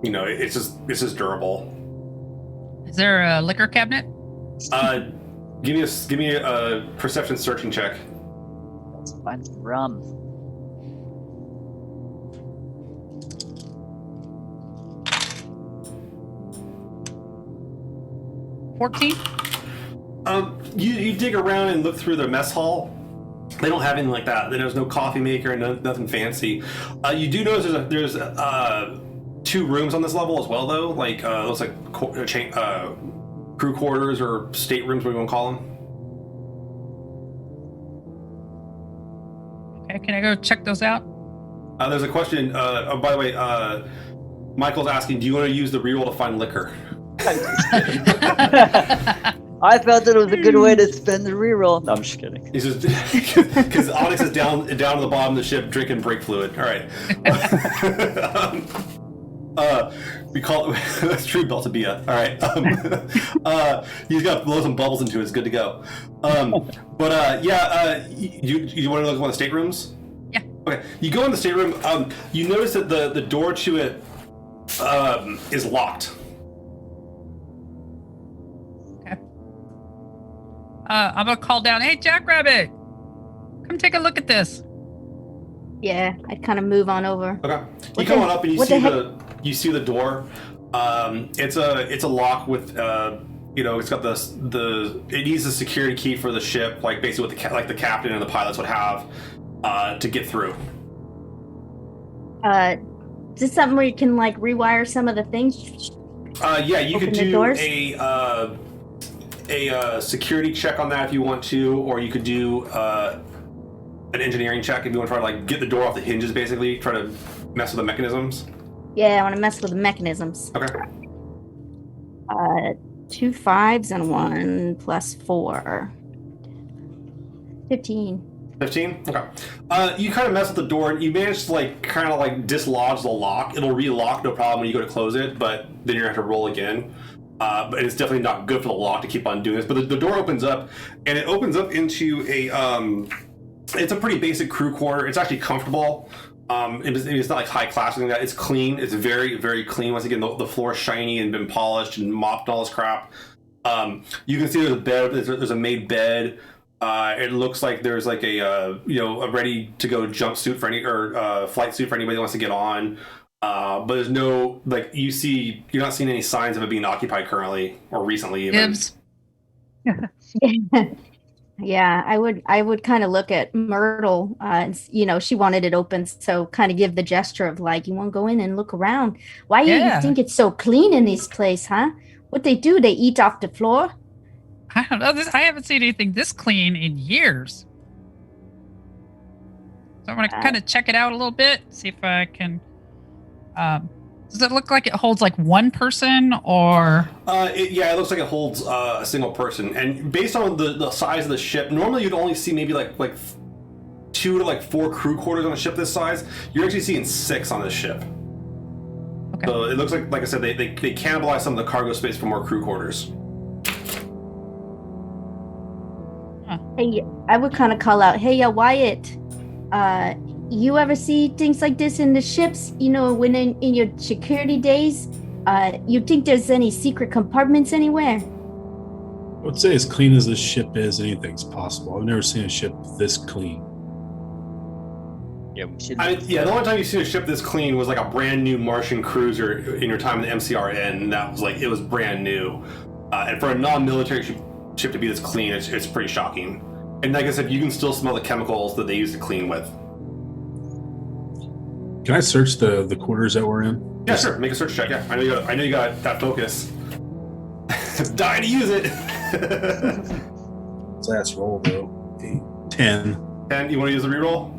It's just durable. Is there a liquor cabinet? Give me a perception searching check. Let's find some rum. 14? You dig around and look through the mess hall. They don't have anything like that. There's no coffee maker and nothing fancy. You do notice there's 2 rooms on this level as well, though. Like looks like crew quarters or staterooms, what you want to call them. Okay, can I go check those out? There's a question. By the way, Michael's asking, do you want to use the reroll to find liquor? I felt that it was a good way to spend the reroll. No, I'm just kidding. He's just because Onyx is down to the bottom of the ship drinking brake fluid. All right. We call it that's true, Beltabia. All right. He's got to blow some bubbles into it. It's good to go. You want to look at one of the staterooms? Yeah. Okay. You go in the stateroom. You notice that the door to it is locked. I'm gonna call down, hey Jackrabbit, come take a look at this. Yeah, I'd kind of move on over. Okay. You come on up and you see the door. It's a lock with it's got it needs a security key for the ship, like basically what the captain and the pilots would have to get through. Is this something where you can like rewire some of the things? Yeah, you could do a security check on that if you want to, or you could do an engineering check if you want to try to like get the door off the hinges, basically try to mess with the mechanisms. Yeah, I want to mess with the mechanisms. Okay. 2 5s and 1 plus 4. 15. 15? Okay. You kind of mess with the door and you manage to kind of dislodge the lock. It'll relock no problem when you go to close it, but then you're gonna have to roll again. But it's definitely not good for the lock to keep on doing this. But the door opens up, and it opens up into it's a pretty basic crew quarter. It's actually comfortable. It's not like high class or anything like that. It's clean. It's very, very clean. Once again, the floor is shiny and been polished and mopped and all this crap. You can see there's a bed. There's a made bed. It looks like there's like a ready to go jumpsuit for flight suit for anybody that wants to get on. But there's no you're not seeing any signs of it being occupied currently or recently even. Dibs. Yeah, I would kind of look at Myrtle. She wanted it open, so kind of give the gesture of like, you want to go in and look around. Why do you think it's so clean in this place, huh? What they do? They eat off the floor? I don't know. I haven't seen anything this clean in years. So I'm gonna kind of check it out a little bit, see if I can. Does it look like it holds like one person or? It looks like it holds a single person. And based on the size of the ship, normally you'd only see maybe like 2 to 4 crew quarters on a ship this size. You're actually seeing 6 on this ship. Okay. So it looks like I said, they cannibalize some of the cargo space for more crew quarters. Huh. Hey, I would kind of call out, hey, Wyatt. You ever see things like this in the ships? When in your security days, you think there's any secret compartments anywhere? I would say as clean as this ship is, anything's possible. I've never seen a ship this clean. Yeah, we should. The only time you've seen a ship this clean was like a brand new Martian cruiser in your time in the MCRN, and that was like, it was brand new. And for a non-military ship to be this clean, it's pretty shocking. And like I said, you can still smell the chemicals that they use to clean with. Can I search the quarters that we're in? Yeah, sure. Make a search check. Yeah, I know you got that focus. Dying to use it. Last roll though. 10. And you want to use the reroll?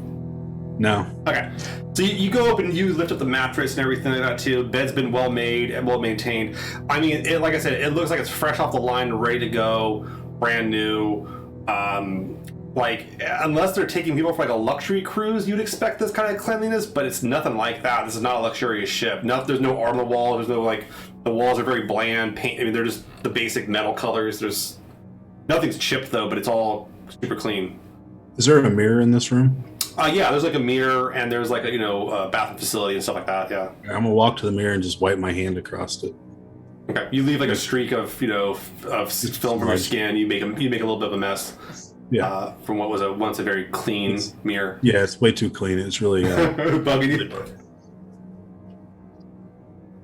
No. Okay. So you go up and you lift up the mattress and everything like that too. Bed's been well made and well maintained. I mean, like I said, it looks like it's fresh off the line, ready to go, brand new. Like, unless they're taking people for like a luxury cruise, you'd expect this kind of cleanliness, but it's nothing like that. This is not a luxurious ship. There's no art on the wall. There's no like, the walls are very bland. Paint. I mean, they're just the basic metal colors. There's nothing's chipped though, but it's all super clean. Is there a mirror in this room? Yeah, there's like a mirror and there's like a bathroom facility and stuff like that. Yeah. I'm gonna walk to the mirror and just wipe my hand across it. Okay. You leave like a streak of film from your skin. You make a little bit of a mess. Yeah. From what was once a very clean mirror. Yeah, it's way too clean. It's really bugging you.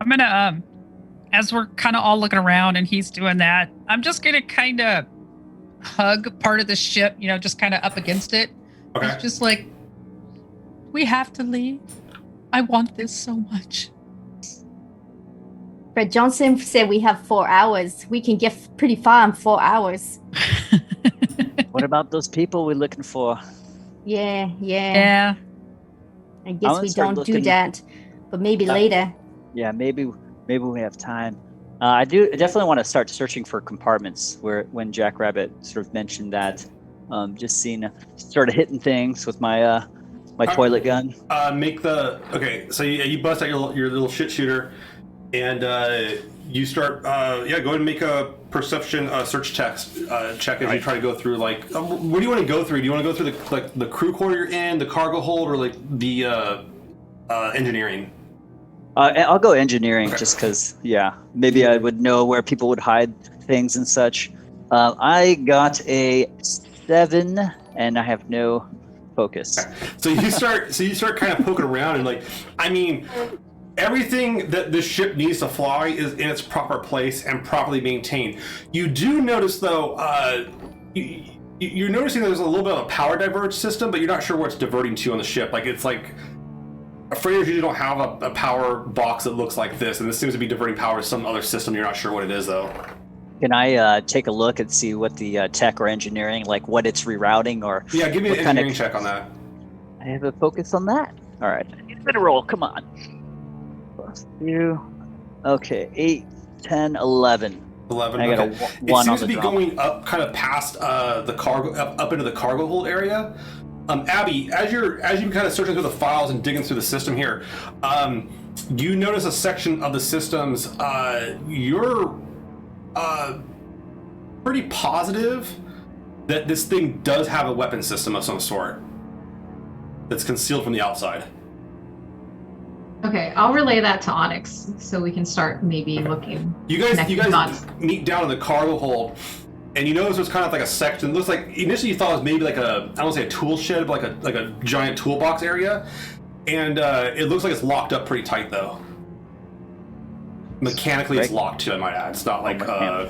I'm gonna as we're kind of all looking around and he's doing that, I'm just gonna kind of hug part of the ship, just kind of up against it. Okay. It's just like, we have to leave. I want this so much. Fred Johnson said we have 4 hours. We can get pretty far in 4 hours. What about those people we're looking for? Yeah. I guess we don't do that, but maybe later. Yeah, maybe we have time. I definitely want to start searching for compartments when Jackrabbit sort of mentioned that. Just seeing, sort of hitting things with my toilet gun. Okay, so you bust out your little shit shooter, and you start. Go ahead and make a perception search check as you try to go through. Like, where do you want to go through? Do you want to go through the crew quarter you're in, the cargo hold, or like the engineering? I'll go engineering, okay. Just because, maybe I would know where people would hide things and such. I got a 7, and I have no focus. Okay. So you start kind of poking around, and everything that this ship needs to fly is in its proper place and properly maintained. You do notice though, you're noticing there's a little bit of a power diverge system, but you're not sure where it's diverting to on the ship. Like, it's like, freighters usually don't have a power box that looks like this, and this seems to be diverting power to some other system. You're not sure what it is though. Can I take a look and see what the tech or engineering, like what it's rerouting, or yeah, give me an engineering check on that. I have a focus on that. All right, it's been a roll. Come on. +2. Okay, 8, 10, 11. 11. I got okay. a 1 It seems on to the be drama. going up, kind of past the cargo, up into the cargo hold area. Abby, as you kind of searching through the files and digging through the system here, you notice a section of the systems. You're pretty positive that this thing does have a weapon system of some sort that's concealed from the outside. Okay, I'll relay that to Onyx so we can start maybe looking. You guys dots. meet down in the cargo hold, and you notice there's kind of like a section. It looks like initially you thought it was maybe like I don't want to say a tool shed, but like a giant toolbox area, and it looks like it's locked up pretty tight though. Mechanically, it's locked too. I might add, it's not like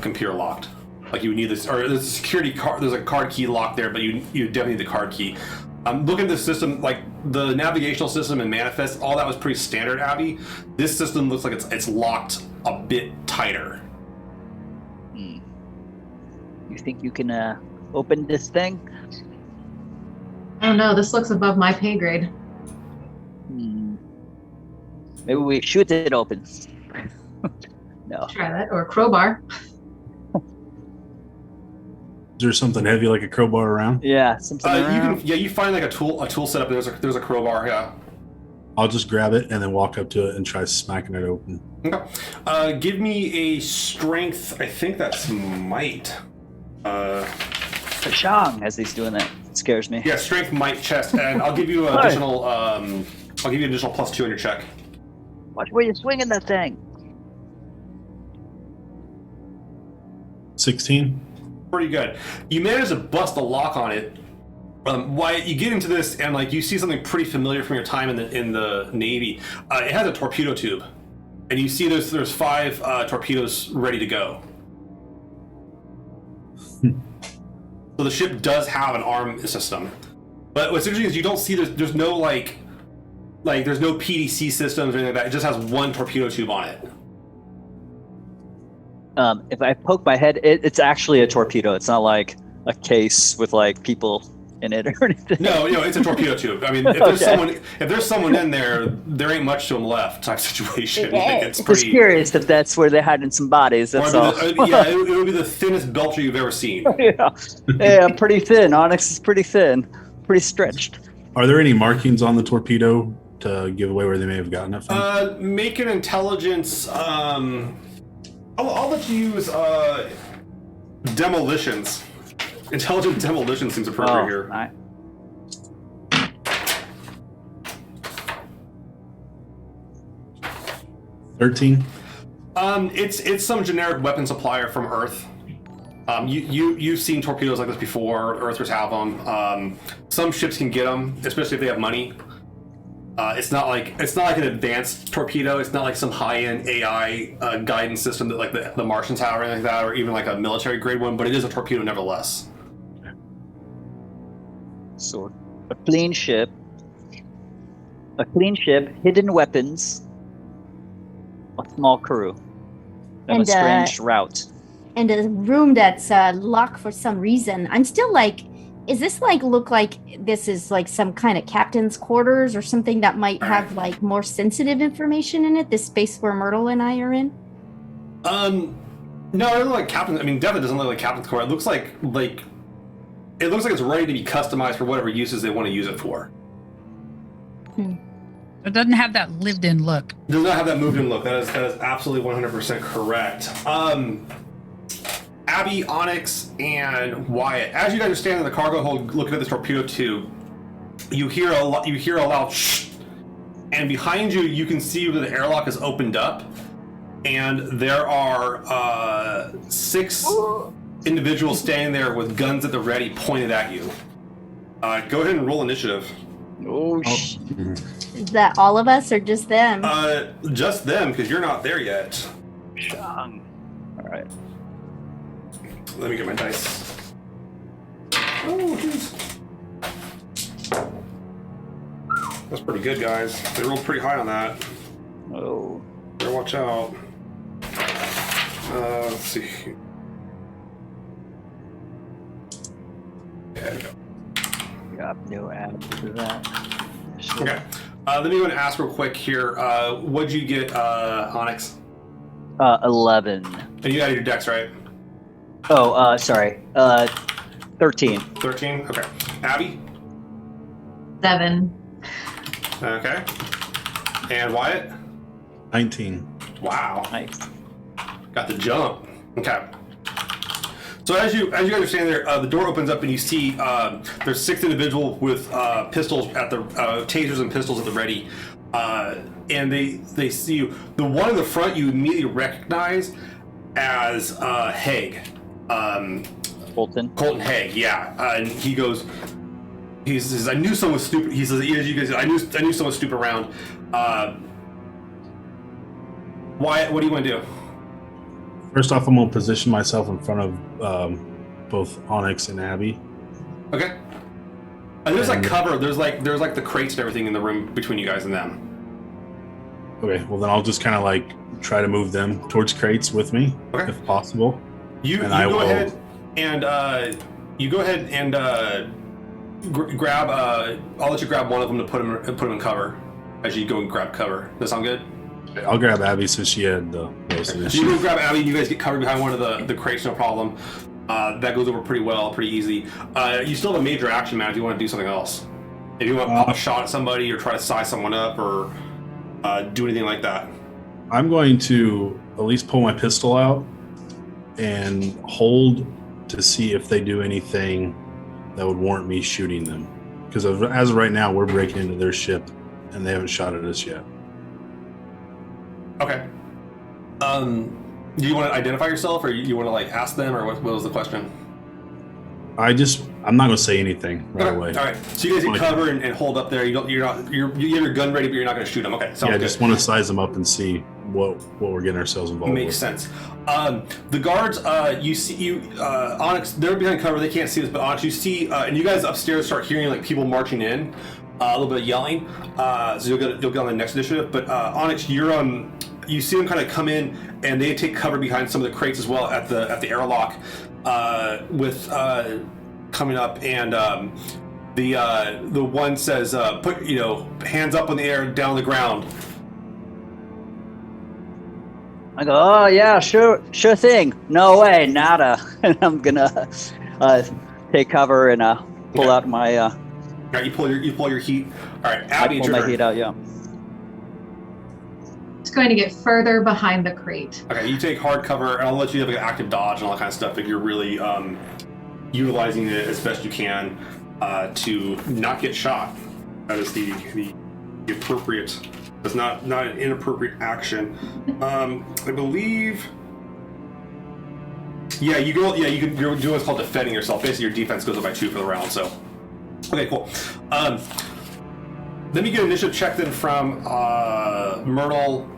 computer locked. Like you would need this, or there's a security card. There's a card key locked there, but you definitely need the card key. Looking at the system, like the navigational system and manifest, all that was pretty standard, Abby. This system looks like it's locked a bit tighter. You think you can open this thing? Oh no, this looks above my pay grade. Maybe we shoot it open. No. Try that, or crowbar. Is there something heavy like a crowbar around? Yeah, something around. You find like a tool setup. There's a crowbar. Yeah. I'll just grab it and then walk up to it and try smacking it open. Okay. Give me a strength. I think that's might. Shang, as he's doing that, it scares me. Yeah, strength, might, chest, and I'll give you additional. I'll give you an additional +2 on your check. Watch where you're swinging that thing. 16. Pretty good. You managed to bust the lock on it, Wyatt, you get into this and like you see something pretty familiar from your time in the Navy. It has a torpedo tube, and you see there's 5 torpedoes ready to go. So the ship does have an arm system, but what's interesting is you don't see there's no like there's no PDC systems or anything like that. It just has one torpedo tube on it. If I poke my head, it's actually a torpedo. It's not like a case with like people in it or anything. No, it's a torpedo tube. I mean, if there's someone in there, there ain't much to them left type situation. Like, it's Just pretty. curious if that's where they're hiding some bodies. That's all. Yeah, it would be the thinnest belcher you've ever seen. Yeah, pretty thin. Onyx is pretty thin, pretty stretched. Are there any markings on the torpedo to give away where they may have gotten it from? Make an intelligence. I'll let you use demolitions. Intelligent demolition seems appropriate here. Right. 13. It's some generic weapon supplier from Earth. You've seen torpedoes like this before. Earthers have them. Some ships can get them, especially if they have money. It's not like an advanced torpedo. It's not like some high-end AI guidance system that like the Martians have or anything like that, or even like a military grade one. But it is a torpedo nevertheless. So, a clean ship, hidden weapons, a small crew, and a strange route. And a room that's locked for some reason. I'm still like, is this like look like this is like some kind of captain's quarters or something that might have like more sensitive information in it? This space where Myrtle and I are in. No, it doesn't look like captain. I mean, definitely doesn't look like captain's quarters. It looks like it's ready to be customized for whatever uses they want to use it for. It doesn't have that lived-in look. It does not have that moved-in look. That is absolutely 100% correct. Abby, Onyx, and Wyatt, as you guys are standing in the cargo hold looking at this torpedo tube, you hear a loud shh, and behind you, you can see that the airlock is opened up, and there are 6 individuals standing there with guns at the ready pointed at you. Go ahead and roll initiative. Is that all of us or just them? Just them, because you're not there yet. All right. Let me get my dice. Oh, jeez. That's pretty good, guys. They rolled pretty high on that. Oh. Better watch out. Let's see. There we go. Got no add to that. Okay. Let me go and ask real quick here. What'd you get, Onyx? 11. And you added your dex, right? Oh, sorry. 13. 13? Okay. Abby? 7. Okay. And Wyatt? 19. Wow. Nice. Got the jump. Okay. So as you understand there, the door opens up and you see there's 6 individuals with pistols at the tasers and pistols at the ready, and they see you. The one in the front you immediately recognize as Haig, Colton Haig. Yeah, and he says, "I knew someone was stupid." He says, "As you guys, I knew someone was stupid around." Wyatt, what do you want to do? First off, I'm going to position myself in front of both Onyx and Abby. Okay. And there's like cover. There's like the crates and everything in the room between you guys and them. Okay, well then I'll just kind of like try to move them towards crates with me, if possible. You go ahead and grab. I'll let you grab one of them to put them in cover as you go and grab cover. Does that sound good? I'll grab Abby since she had the most of the So you go grab Abby. You guys get covered behind one of the crates, no problem. That goes over pretty well, pretty easy. You still have a major action, man, if you want to do something else. If you want to pop a shot at somebody or try to size someone up or do anything like that. I'm going to at least pull my pistol out and hold to see if they do anything that would warrant me shooting them. Because as of right now, we're breaking into their ship and they haven't shot at us yet. Okay. Do you want to identify yourself, or you want to like ask them, or what was the question? I I'm not going to say anything right Okay. away. All right. So you guys get cover and hold up there. You have your gun ready, but you're not going to shoot them. Okay. Sounds Yeah, I good. just want to size them up and see what we're getting ourselves involved Makes with. sense. The guards, Onyx, they're behind cover. They can't see this, but Onyx, you see, and you guys upstairs start hearing like people marching in, a little bit of yelling. So you'll get on the next initiative. But Onyx, you see them kind of come in, and they take cover behind some of the crates as well at the airlock, with coming up, and the one says, "Put hands up in the air, down the ground." I go, oh yeah, sure thing. No way, nada. And I'm gonna take cover and pull out my. All right, you pull your heat. All right, I Abby, pull my heat out. Yeah. It's going to get further behind the crate. Okay, you take hard cover, and I'll let you have like an active dodge and all that kind of stuff if you're really utilizing it as best you can to not get shot. That is the appropriate. That's not an inappropriate action. I believe. Yeah, you go. Yeah, you're doing what's called defending yourself. Basically, your defense goes up by 2 for the round. So, okay, cool. Let me get an initiative check then from Myrtle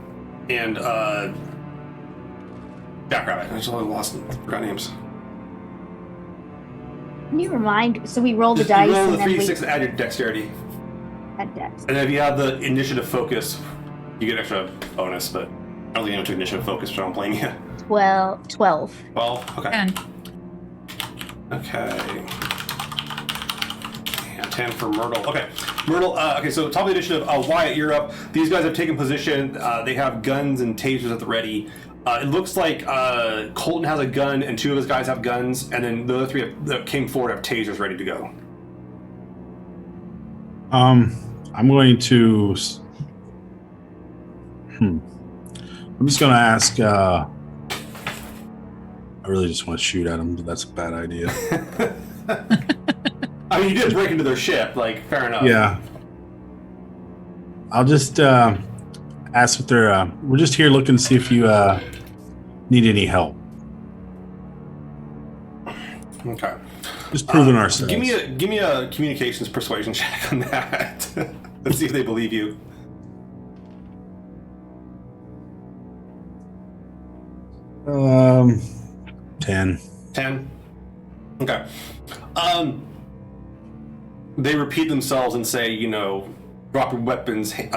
and Jackrabbit. I just forgot names. Can you remind? So we roll the Just dice roll the and then 3d6 we and add your dexterity. add dex. And then if you have the initiative focus, you get extra bonus. But I don't think anyone took initiative focus, so I don't blame you. 12. 12. Okay. 10. Okay. And 10 for Myrtle. Okay. Myrtle, okay, so top of the initiative, Wyatt, you're up. These guys have taken position. They have guns and tasers at the ready. It looks like Colton has a gun and 2 of his guys have guns, and then the other 3 that came forward have tasers ready to go. I'm going to. I'm just going to ask. I really just want to shoot at him, but that's a bad idea. I mean, you did break into their ship, like, fair enough. Yeah. I'll just ask if they're. We're just here looking to see if you need any help. Okay. Just proving ourselves. Give me a communications persuasion check on that. Let's see if they believe you. Um, 10. 10. Okay. They repeat themselves and say, drop your weapons, and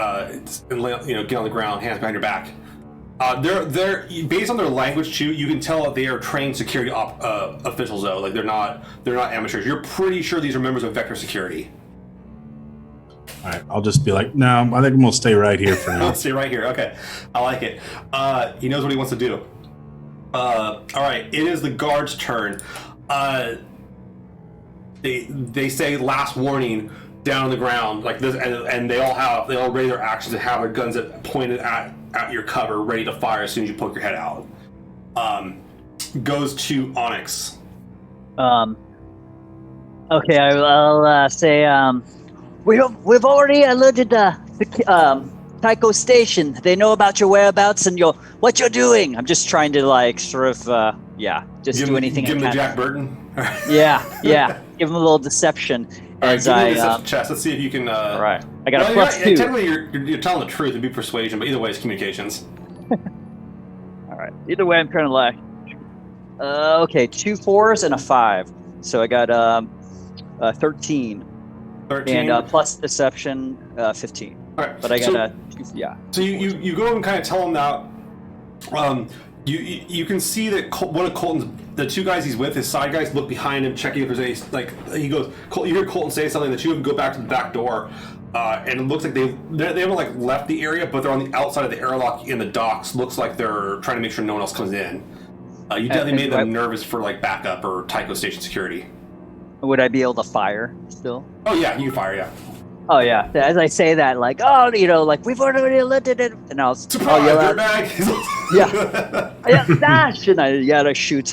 get on the ground, hands behind your back. They're based on their language too. You can tell that they are trained security officials, though. Like they're not amateurs. You're pretty sure these are members of Vector Security. All right, I'll just be like, no, I think I'm gonna stay right here for now. I'll stay right here. Okay, I like it. He knows what he wants to do. All right, it is the guard's turn. They say last warning down on the ground like this, and they all ready their actions and have their guns pointed at your cover, ready to fire as soon as you poke your head out. Goes to Onyx. Okay, I'll say we've already alerted the Tycho Station. They know about your whereabouts and what you're doing. I'm just trying to do anything Give I him can. the Jack Burton. Yeah. Give him a little deception. All right, As give me I a deception chest. Let's see if you can. all right, I got a +2. Technically, you're telling the truth. It'd be persuasion, but either way, it's communications. All right. Either way, I'm trying to lie. Okay, 2 4s and a 5. So I got 13. 13. And plus deception, 15. All right. But I got So you go and kind of tell him that. You can see that one of Colton's, the 2 guys he's with, his side guys, look behind him, checking if there's any. He goes. You hear Colton say something that you can go back to the back door, and it looks like they haven't left the area, but they're on the outside of the airlock in the docks. Looks like they're trying to make sure no one else comes in. You definitely made them nervous for backup or Tycho Station security. Would I be able to fire still? Oh yeah, you can fire. Yeah. Oh yeah. As I say that, we've already alerted it, and I'll yell out, yeah, dash, and I gotta shoot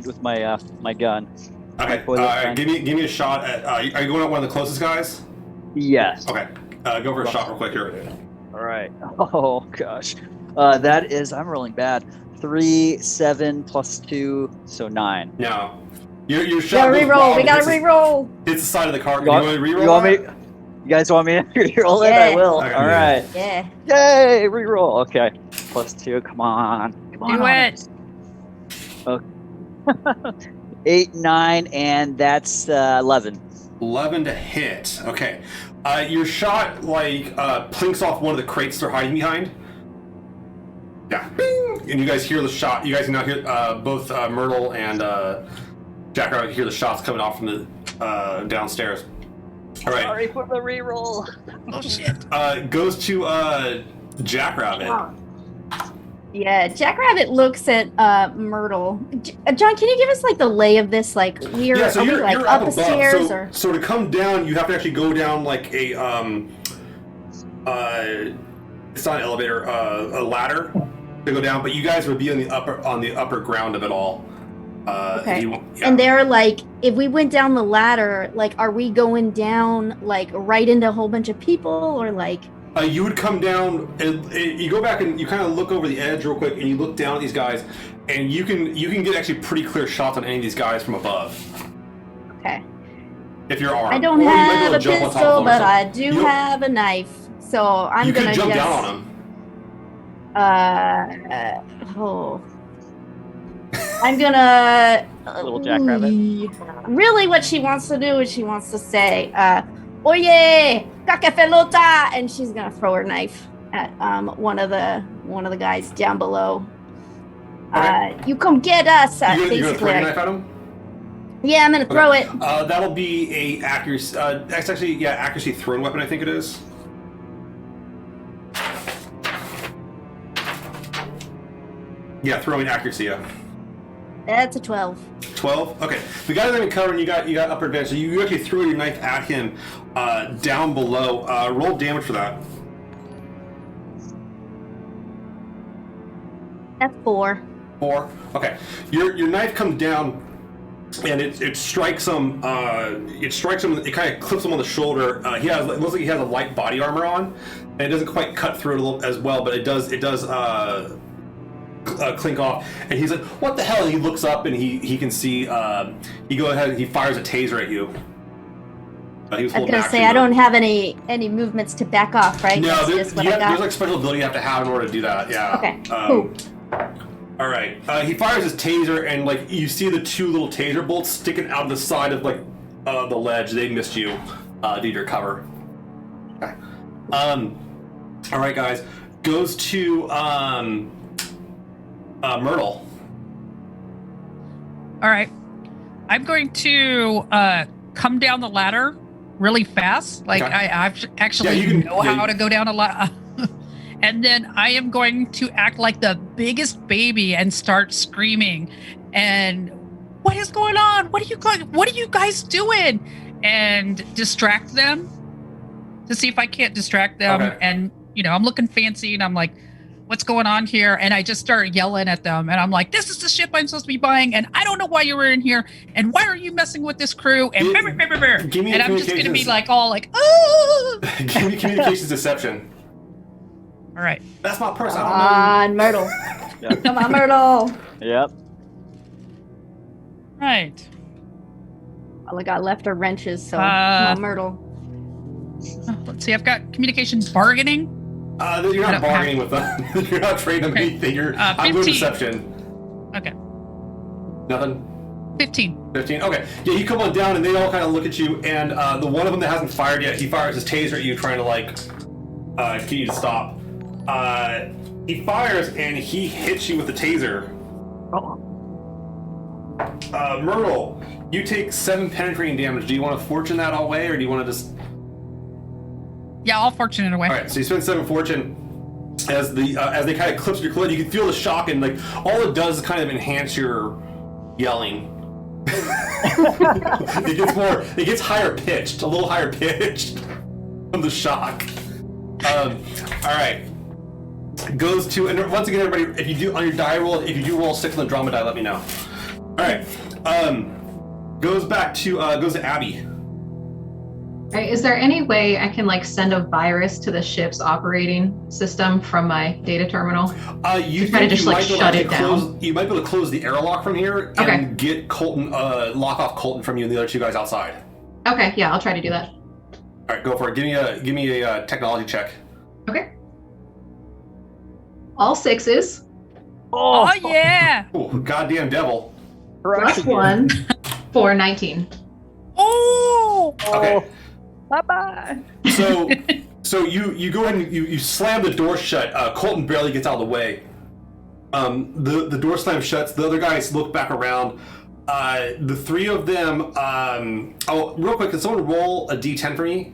with my my gun. Okay. Give me a shot at. Are you going at one of the closest guys? Yes. Okay. Go for a shot real quick here. All right. Oh gosh, that is I'm rolling bad. 3, 7 + 2, so 9. Now, Your We shot gotta goes reroll. wild We and gotta hits reroll. hits the side of the car. You You want, want to reroll? you want me? that? You guys want me to roll it? Yeah. I will. Okay. All right. Yeah. Yay! Reroll. Okay. +2. Come on. Come on. Do it. 8, 9, and that's 11. 11 to hit. Okay. Your shot plinks off one of the crates they're hiding behind. Yeah. Bing! And you guys hear the shot. You guys can now hear both Myrtle and Jackrabbit hear the shots coming off from the downstairs. All right. Sorry for the reroll. Oh shit. Goes to Jackrabbit. Yeah, Jackrabbit looks at Myrtle. John, can you give us like the lay of this? Like we're Yeah, so are we you're like up up above. the stairs or So to come down, you have to actually go down like a it's not an elevator, a ladder to go down. But you guys would be on the upper ground of it all. okay. Yeah. And they're like, if we went down the ladder, like, are we going down like right into a whole bunch of people or like? You would come down, and you go back and you kind of look over the edge real quick, and you look down at these guys, and you can get actually pretty clear shots on any of these guys from above. Okay. If you're armed. I don't Or you might be have able a to jump on top of pistol, them or but I something. do You- have a knife. So I'm You gonna could jump just down on them. I'm gonna Little jackrabbit. Really what she wants to do is she wants to say oye cacafelota, and she's gonna throw her knife at one of the guys down below. Okay. You come get us, You're gonna basically. throw your knife at him? Yeah, I'm gonna throw it. That'll be a accuracy. That's actually accuracy thrown weapon. I think it is. Yeah, throwing accuracy. Yeah. That's a 12. 12. Okay. The guy that I'm covering, you got upper advantage. So you actually threw your knife at him down below. Roll damage for that. That's 4. 4. Okay. Your knife comes down. And it strikes him. It strikes him. It kind of clips him on the shoulder. It looks like he has a light body armor on, and it doesn't quite cut through it a little as well. But it does clink off. And he's like, "What the hell?" And he looks up and he can see. He goes ahead and he fires a taser at you. He was I was holding gonna action say I though. don't have any movements to back off, right? No, That's there's just what I got. like special ability you have to have in order to do that. Yeah. Okay. Cool. All right. He fires his taser, and like you see the two little taser bolts sticking out of the side of like the ledge. They missed you due to your cover. Okay. All right, guys. Goes to Myrtle. All right. I'm going to come down the ladder really fast. Like Okay. I actually you can- know yeah, how to go down a ladder. And then I am going to act like the biggest baby and start screaming. And what is going on? What are you guys doing? And distract them to see if I can't distract them. Okay. And I'm looking fancy and I'm like, what's going on here? And I just start yelling at them and I'm like, this is the ship I'm supposed to be buying, and I don't know why you were in here, and why are you messing with this crew? And Give me and a I'm just gonna be communications- like all like, oh. Give me communications deception. All right. That's my purse. Come I don't know. on, Myrtle. Yep. Come on, Myrtle. Yep. Right. All I got left are wrenches, so come on, Myrtle. Let's see. I've got communication bargaining. You're I not don't bargaining with them. You're not trading them Okay. anything. I'm going 15. deception. Okay. Nothing. 15. 15. Okay. Yeah, you come on down, and they all kind of look at you. And the one of them that hasn't fired yet, he fires his taser at you, trying to get you to stop. He fires, and he hits you with the taser. Oh. Myrtle, you take 7 penetrating damage. Do you want to fortune that all way, or do you want to just? Yeah, all fortunate away. All right, so you spend 7 fortune. As they kind of clips your clit, you can feel the shock, and like all it does is kind of enhance your yelling. It gets higher pitched, a little higher pitched from the shock. All right, goes to, and once again, everybody, if you do on your die roll, if you do roll 6 on the drama die, let me know. All right, goes to Abby. Right, is there any way I can like send a virus to the ship's operating system from my data terminal? You try to just like shut it down. You might be able to close the airlock from here and get Colton, lock off Colton from you and the other two guys outside. Okay, yeah, I'll try to do that. All right, go for it. Give me a technology check. Okay. All 6s. Oh yeah! Oh, goddamn devil. Plus 1 for 19. Oh! Okay. Bye-bye. So you go ahead and you slam the door shut. Colton barely gets out of the way. The door slams shut. The other guys look back around. The three of them. Oh, real quick, can someone roll a D10 for me?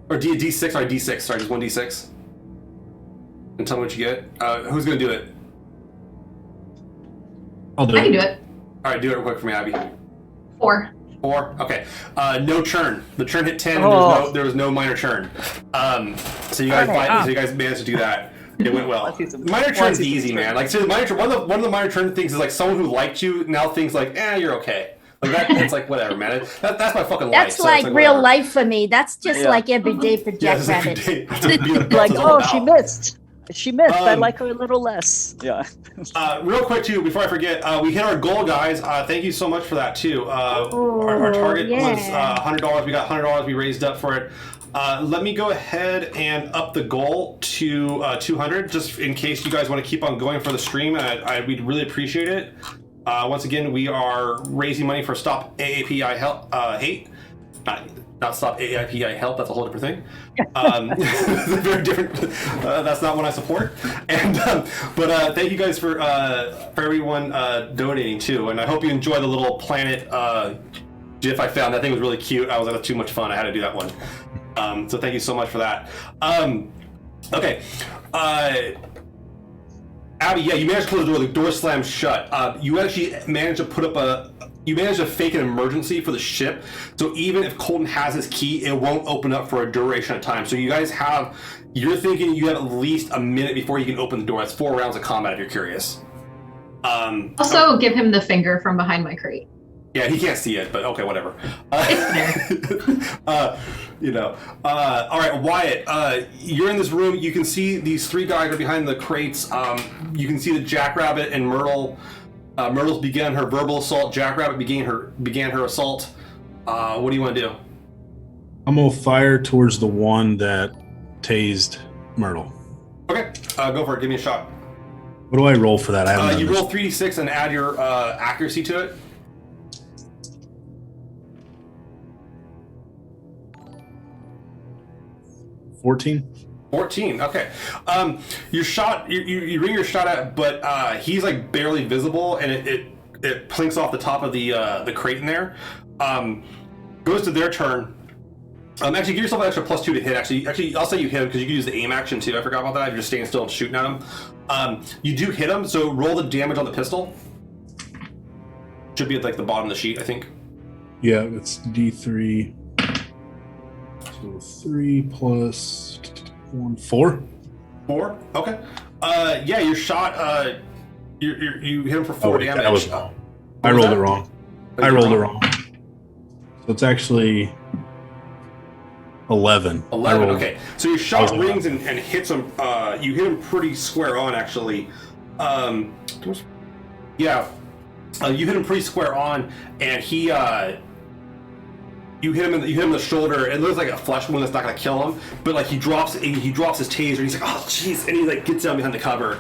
Or D6? Sorry, D6. Sorry, just one D6. And tell me what you get. Who's gonna do it? I'll do it. I can do it. All right, do it real quick for me, Abby. 4. 4. Okay. No churn. The churn hit 10. And there was no minor churn. So you guys managed to do that. It went well. Minor turn's easy, man. Like, so the minor turn, one of the minor turn things is like someone who liked you now thinks like, you're okay. Like that, it's like whatever, man. That's my fucking life. That's so like whatever. Real life for me. That's just like every day for Jack Rabbit. Like, she missed. She missed. I like her a little less. Yeah. Real quick too, before I forget, we hit our goal, guys. Thank you so much for that too. Our target was $100. We got $100. We raised up for it. Let me go ahead and up the goal to 200, just in case you guys want to keep on going for the stream. We'd really appreciate it. Once again, we are raising money for Stop AAPI Hate. Not Stop AAPI Help. That's a whole different thing. Very different. That's not one I support. And but thank you guys for everyone donating too. And I hope you enjoy the little planet GIF I found. That thing was really cute. I was like, too much fun. I had to do that one. So thank you so much for that. Okay. Abby, yeah, you managed to close the door. The door slammed shut. You actually managed to you managed to fake an emergency for the ship. So even if Colton has his key, it won't open up for a duration of time. So you guys you're thinking you have at least a minute before you can open the door. That's 4 rounds of combat if you're curious. Also, give him the finger from behind my crate. Yeah, he can't see it, but okay, whatever. It's there. All right, Wyatt, you're in this room. You can see these 3 guys are behind the crates. You can see the Jackrabbit and Myrtle. Myrtle's began her verbal assault. Jackrabbit began her assault. What do you want to do? I'm gonna fire towards the one that tased Myrtle. Okay, go for it. Give me a shot. What do I roll for that? I haven't you roll 3d6 and add your accuracy to it. 14. 14. Okay. Your shot. You ring your shot at, but he's like barely visible, and it plinks off the top of the crate in there. Goes to their turn. Actually, give yourself an extra +2 to hit. Actually, I'll say you hit him because you can use the aim action too. I forgot about that. If you're just staying still and shooting at him, you do hit him. So roll the damage on the pistol. Should be at like the bottom of the sheet, I think. Yeah, it's D3. So 3 plus 1, 4. 4. Okay. Yeah, your shot. You hit him for 4 damage. That was wrong. I rolled it wrong. I rolled it wrong. So it's actually 11. 11. Okay. So your shot rings and hits him. You hit him pretty square on, actually. Yeah. You hit him pretty square on, and he. You hit him in the shoulder. It looks like a flesh wound that's not gonna kill him, but like he drops his taser. And he's like, oh jeez, and he like gets down behind the cover.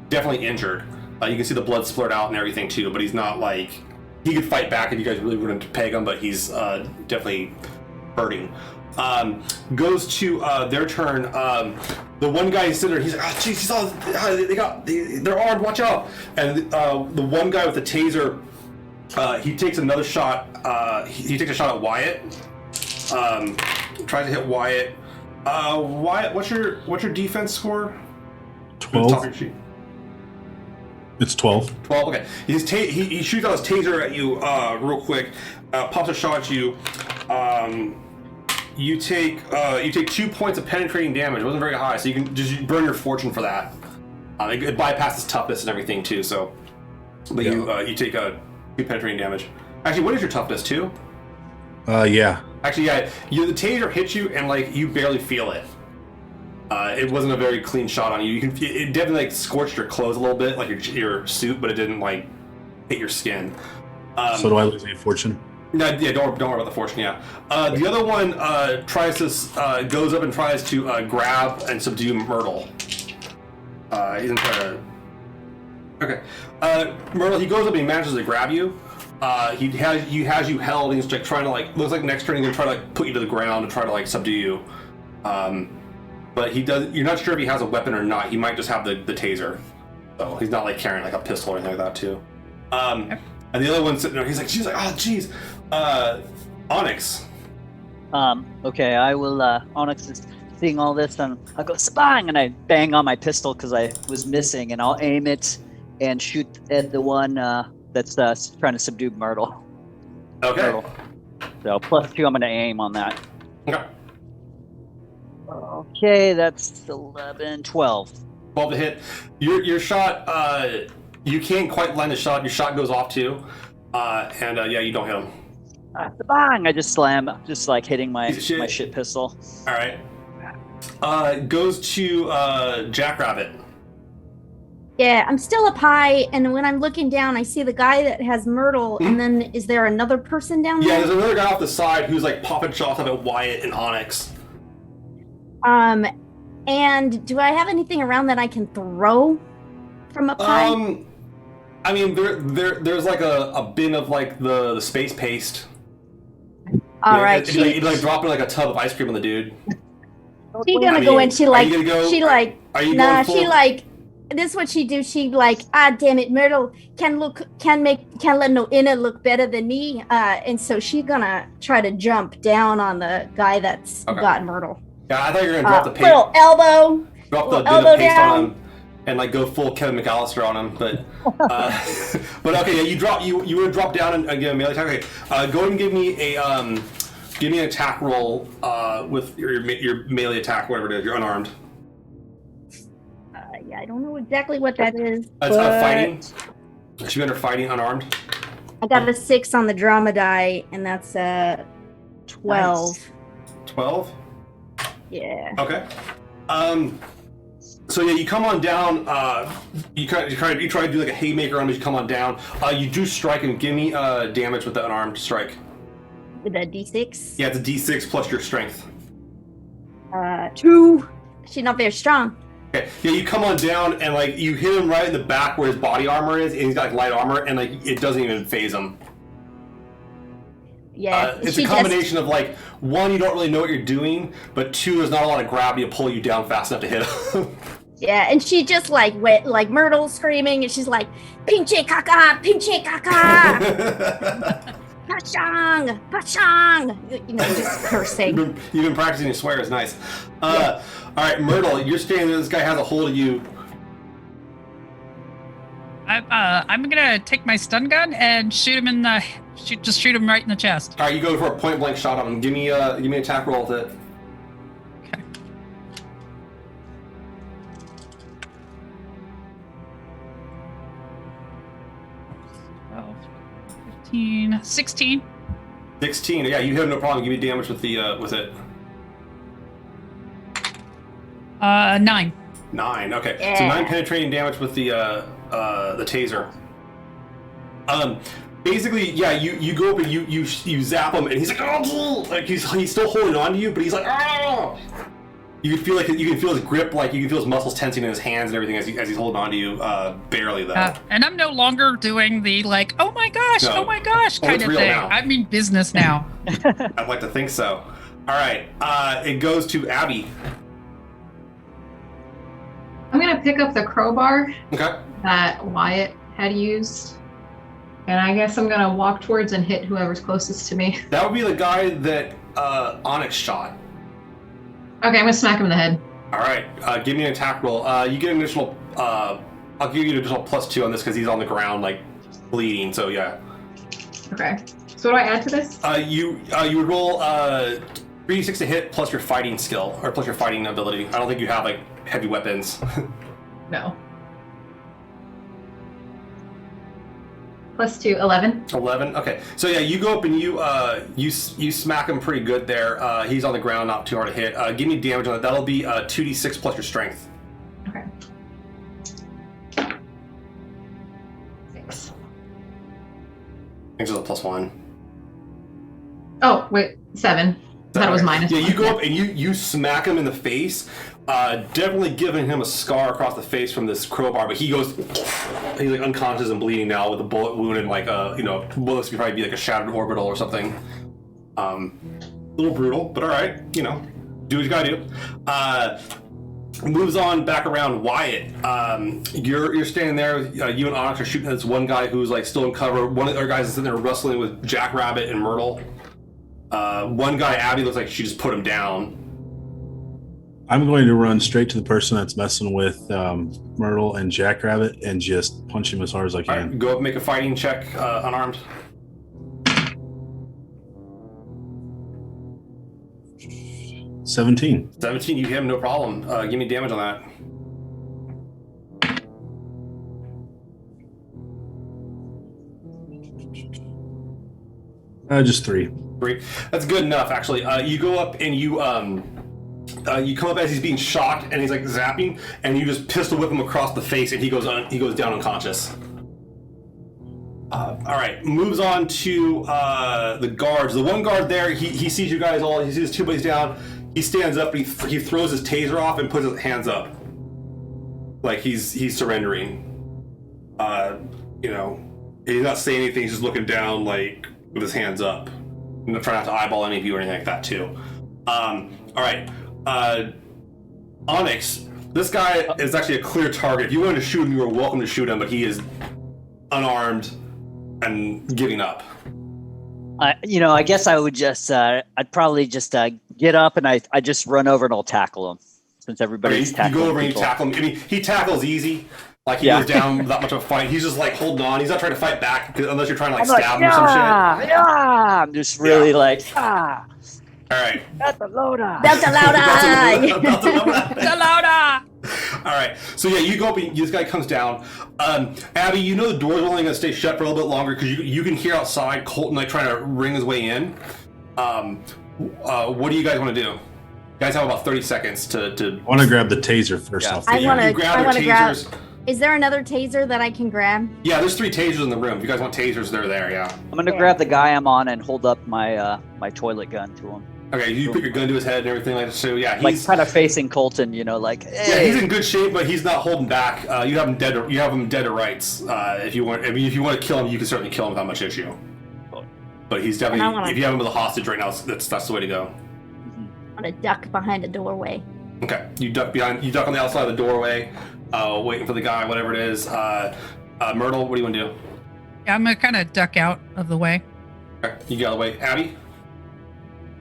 Definitely injured. You can see the blood splurt out and everything too, but he's not like he could fight back if you guys really wanted to peg him, but he's definitely hurting. Goes to their turn. The one guy is sitting there. He's like, oh jeez, they're armed. Watch out! And the one guy with the taser. He takes another shot. He takes a shot at Wyatt. Tries to hit Wyatt. Wyatt, what's your defense score? 12. It's 12. 12. Okay. He shoots out his taser at you real quick. Pops a shot at you. You take 2 points of penetrating damage. It wasn't very high, so you can just burn your fortune for that. It bypasses toughness and everything too. So, but you take 2 penetrating damage. Actually, what is your toughness, 2? Yeah. Actually, yeah, the taser hits you and like you barely feel it. It wasn't a very clean shot on you. It definitely like scorched your clothes a little bit, like your suit, but it didn't like hit your skin. So do I lose any fortune? No, yeah, don't worry about the fortune. Yeah, the other one tries to goes up and tries to grab and subdue Myrtle. He doesn't try to. Okay, Myrtle. He goes up and he manages to grab you. He has you held. And he's like trying to like looks like next turn he's gonna try to like put you to the ground and try to like subdue you. But he does. You're not sure if he has a weapon or not. He might just have the taser. So he's not like carrying like a pistol or anything like that too. And the other one's sitting there. She's like, oh jeez. Onyx. Okay, I will. Onyx is seeing all this, and I go spang, and I bang on my pistol because I was missing, and I'll aim it and shoot at the one that's trying to subdue Myrtle. Okay. Myrtle. So +2, I'm going to aim on that. Okay. Okay, that's 11, 12. 12 to hit. Your shot. You can't quite land the shot. Your shot goes off too. And yeah, you don't hit him. Bang! I just slam, just like hitting my shit pistol. All right. Goes to Jackrabbit. Yeah, I'm still up high, and when I'm looking down, I see the guy that has Myrtle, and then is there another person down there? Yeah, there's another guy off the side who's like popping shots up at Wyatt and Onyx. And do I have anything around that I can throw from up high? I mean, there's like a bin of like the space paste. All right, You'd like dropping like a tub of ice cream on the dude. She gonna go and she like this is what she do. She like, damn it, Myrtle can let no inner look better than me. And so she gonna try to jump down on the guy that's got Myrtle. Yeah, I thought you were gonna drop the paste. Little elbow. Drop the elbow paste down. on him and like go full Kevin McAllister on him, but but okay, yeah, you would drop down and give a melee attack. Okay, go ahead and give me an attack roll with your melee attack, whatever it is. You're unarmed. Yeah, I don't know exactly what that is. It's fighting. Should be under fighting, unarmed. I got a 6 on the drama die, and that's 12. Nice. 12. Yeah. Okay. So yeah, you come on down. You try to do like a haymaker on him as you come on down. You do strike him. Give me damage with the unarmed strike. With a D6? Yeah, it's a D6 plus your strength. 2. She's not very strong. Okay. Yeah, you come on down and like you hit him right in the back where his body armor is, and he's got like light armor, and like it doesn't even phase him. Yeah, it's a combination of like, one, you don't really know what you're doing, but two, there's not a lot of gravity to pull you down fast enough to hit him. Yeah, and she just like went like Myrtle screaming, and she's like, "Pinche caca, pinche caca, pachang, pachang," you know, just cursing. You've been practicing your swears, nice. Yeah. All right, Myrtle, you're standing there. This guy has a hold of you. I'm gonna take my stun gun and shoot him in the shoot him right in the chest. All right, you go for a point blank shot on him. Give me an attack roll with it. Okay. 12, 15, 16. 16. Yeah, you have no problem. Give me damage with the with it. 9. 9. Okay, Yeah. so 9 penetrating damage with the taser. Basically, yeah, you go up and you zap him, and he's like, oh, like he's still holding on to you, but he's like, oh. You can feel his grip, like you can feel his muscles tensing in his hands and everything as he's holding on to you. Barely though. And I'm no longer doing the like, oh my gosh kind of thing. Now. I mean business now. I'd like to think so. All right, it goes to Abby. I'm gonna pick up the crowbar Okay. that Wyatt had used, and I guess I'm gonna walk towards and hit whoever's closest to me. That would be the guy that Onyx shot. Okay, I'm gonna smack him in the head. All right, give me an attack roll. You get an additional. I'll give you an additional +2 on this because he's on the ground, like bleeding. So yeah. Okay. So what do I add to this? You would roll 3d6 to hit plus your fighting skill or plus your fighting ability. I don't think you have like heavy weapons. No. plus 2, 11. 11. Okay. So yeah, you go up and you smack him pretty good there. He's on the ground, not too hard to hit. Give me damage on that. That'll be 2d6 plus your strength. Okay. 6. I think it's a +1. Oh, wait, 7. I thought it was minus. Yeah, you 1. go up and you smack him in the face, definitely giving him a scar across the face from this crowbar. But he's like unconscious and bleeding now with a bullet wound and like bullets could probably be like a shattered orbital or something. A little brutal, but all right, do what you gotta do. Moves on back around Wyatt. You're standing there. You and Onyx are shooting at this one guy who's like still in cover. One of the other guys is sitting there wrestling with Jackrabbit and Myrtle. One guy, Abby, looks like she just put him down. I'm going to run straight to the person that's messing with Myrtle and Jackrabbit and just punch him as hard as I can. All right, go up and make a fighting check, unarmed. 17. 17, you hit him, no problem. Give me damage on that. Just 3. 3. That's good enough, actually. You go up and you come up as he's being shocked, and he's like zapping, and you just pistol whip him across the face, and he goes down unconscious. All right, moves on to the guards. The one guard there, he sees you guys all. He sees 2 buddies down. He stands up. And he throws his taser off and puts his hands up, like he's surrendering. He's not saying anything. He's just looking down, like with his hands up. I'm trying not to eyeball any of you or anything like that too. All right, Onyx. This guy is actually a clear target. If you wanted to shoot him, you were welcome to shoot him, but he is unarmed and giving up. I guess I would just, I'd probably just get up and I just run over and I'll tackle him since everybody's tackling. You go over people. and you tackle him. I mean, he tackles easy. Like, he goes down without much of a fight. He's just, like, holding on. He's not trying to fight back unless you're trying to, stab him or some shit. Yeah, I'm just really All right. Delta Lauda! All right. So, yeah, you go up and this guy comes down. Abby, the door's only going to stay shut for a little bit longer because you can hear outside Colton, like, trying to ring his way in. What do you guys want to do? You guys have about 30 seconds to... I want to grab the taser first off. I want to grab... tasers. Is there another taser that I can grab? Yeah, there's 3 tasers in the room. If you guys want tasers, they're there, yeah. I'm going to grab the guy I'm on and hold up my my toilet gun to him. Okay, you put your gun to his head and everything like that. So, yeah, he's... Like, kind of facing Colton, like, hey. Yeah, he's in good shape, but he's not holding back. You have him dead to rights. If you want to kill him, you can certainly kill him without much issue. But he's definitely... If you have him as a hostage right now, that's the way to go. I'm going to duck behind a doorway. Okay, you duck on the outside of the doorway, waiting for the guy, whatever it is. Myrtle, what do you want to do? Yeah, I'm gonna kind of duck out of the way. Okay, you get out of the way. Abby?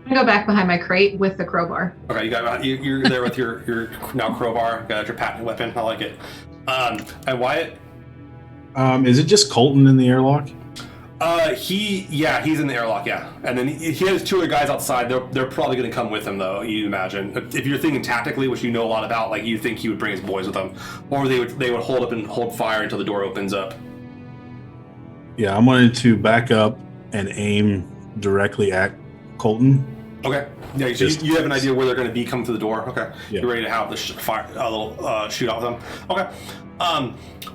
I'm going to go back behind my crate with the crowbar. Okay, you're there with your now crowbar. Got your patent weapon. I like it. And Wyatt? Is it just Colton in the airlock? He's in the airlock, yeah. And then he has 2 other guys outside. They're probably going to come with him, though, you imagine. If you're thinking tactically, which you know a lot about, like, you think he would bring his boys with him. Or they would hold up and hold fire until the door opens up. Yeah, I'm wanting to back up and aim directly at Colton. Okay. Yeah, so you have an idea where they're going to be coming through the door. Okay. Yeah. You're ready to have the little shootout with them. Okay.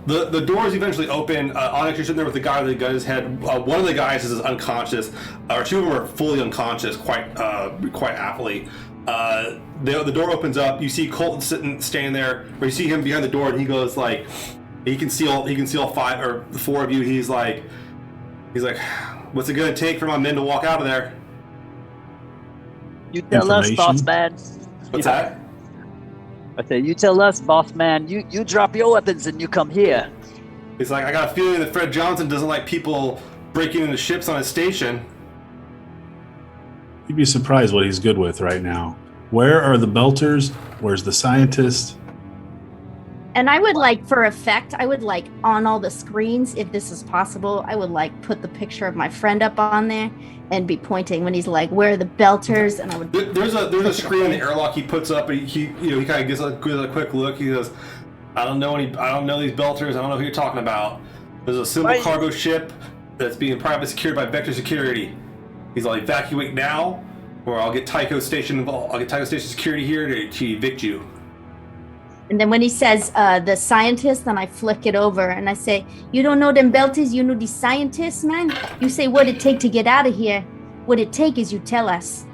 The doors eventually open. Onyx, you're sitting there with the guy with the gun in his head. One of the guys is unconscious, or 2 of them are fully unconscious, quite aptly. The door opens up. You see Colton standing there, or you see him behind the door, and he goes like, he can see all 5 or 4 of you. He's like, what's it gonna take for my men to walk out of there? You tell us, boss man. What's that? I said, you tell us, boss man. You drop your weapons and you come here. He's like, I got a feeling that Fred Johnson doesn't like people breaking into ships on his station. You'd be surprised what he's good with right now. Where are the belters? Where's the scientist? And I would for effect, on all the screens, if this is possible, I would put the picture of my friend up on there and be pointing when he's like, where are the belters? And I would... There's a screen in the airlock he puts up, and he kind of gives a quick look. He goes, I don't know these belters. I don't know who you're talking about. There's a simple cargo ship. that's being privately secured by Vector Security. He's like, evacuate now, or I'll get Tycho Station involved. I'll get Tycho Station Security here to evict you. And then when he says the scientist, then I flick it over and I say, you don't know them belties, you know the scientists, man? You say what it take to get out of here. What it take is you tell us.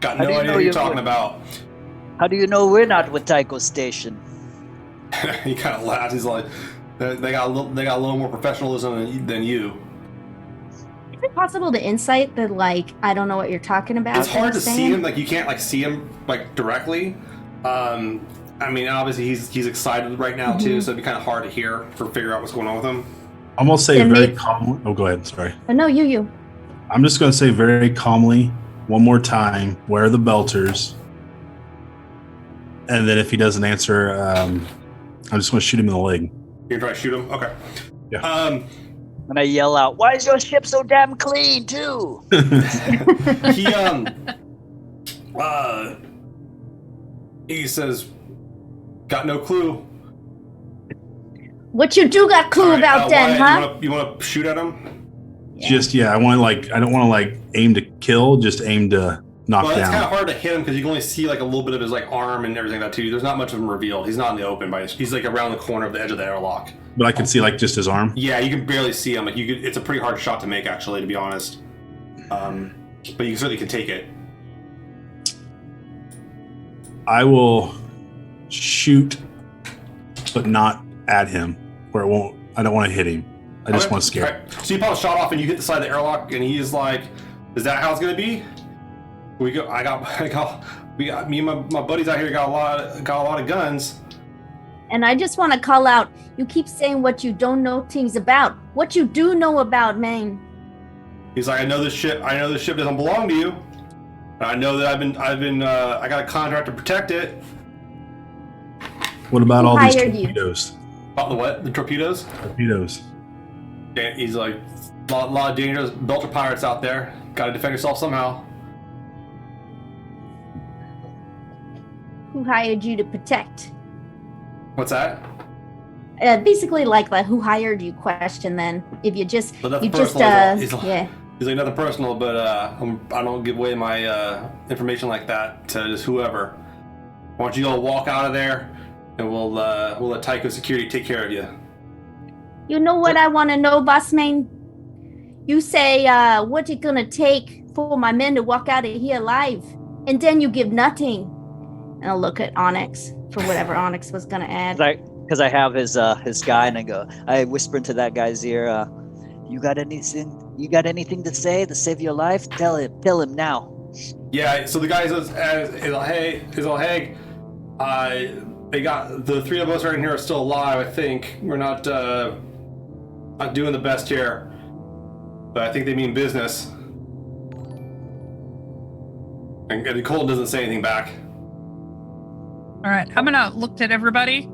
Got no idea what you're talking about. How do you know we're not with Tycho Station? He kind of laughs. He's like, they got a little more professionalism than you. Is it possible to insight that, like, I don't know what you're talking about? It's hard to see him. Like, you can't, like, see him, like, directly. I mean, obviously, he's excited right now, too, so it'd be kind of hard to hear or figure out what's going on with him. I'm going to say very calmly. Oh, go ahead. Sorry. No, you. I'm just going to say very calmly, one more time, where are the belters? And then if he doesn't answer, I'm just going to shoot him in the leg. You're trying to shoot him? Okay. Yeah. And I yell out, why is your ship so damn clean, too? He says, got no clue. What you do got clue about then, huh? You want to shoot at him? I want to, like, I don't want to, like, aim to kill, just aim to knock down. It's kind of hard to hit him because you can only see, like, a little bit of his, like, arm and everything like that, too. There's not much of him revealed. He's not in the open. He's, like, around the corner of the edge of the airlock. But I can see, like, just his arm? Yeah, you can barely see him. Like, it's a pretty hard shot to make, actually, to be honest. But you certainly can take it. I will shoot, but not at him, where I don't want to hit him. I just want to scare him. Right. So you pop a shot off and you hit the side of the airlock, and he's like, "Is that how it's gonna be?" We got me and my buddies out here got a lot of guns. And I just want to call out, you keep saying what you don't know things about. What you do know about, man. He's like, I know this ship doesn't belong to you. And I know that I got a contract to protect it. What about all these torpedoes? About the what? The torpedoes? Torpedoes. And he's like, a lot of dangerous belcher pirates out there. Got to defend yourself somehow. Who hired you to protect? What's that? Basically, like the who hired you question. Then, if you just, He's like, nothing personal, but I don't give away my information like that to just whoever. Why don't you all walk out of there, and we'll let Tycho Security take care of you. You know what I want to know, boss man? You say, what's it gonna take for my men to walk out of here alive? And then you give nothing. And I'll look at Onyx for whatever Onyx was gonna add. Because I have his guy, and I whisper into that guy's ear, you got anything to say to save your life? Tell him now. Yeah, so the guy says, hey, they got the three of us right in here are still alive. I think we're not doing the best here, but I think they mean business. And Colton doesn't say anything back. All right, I'm gonna look at everybody,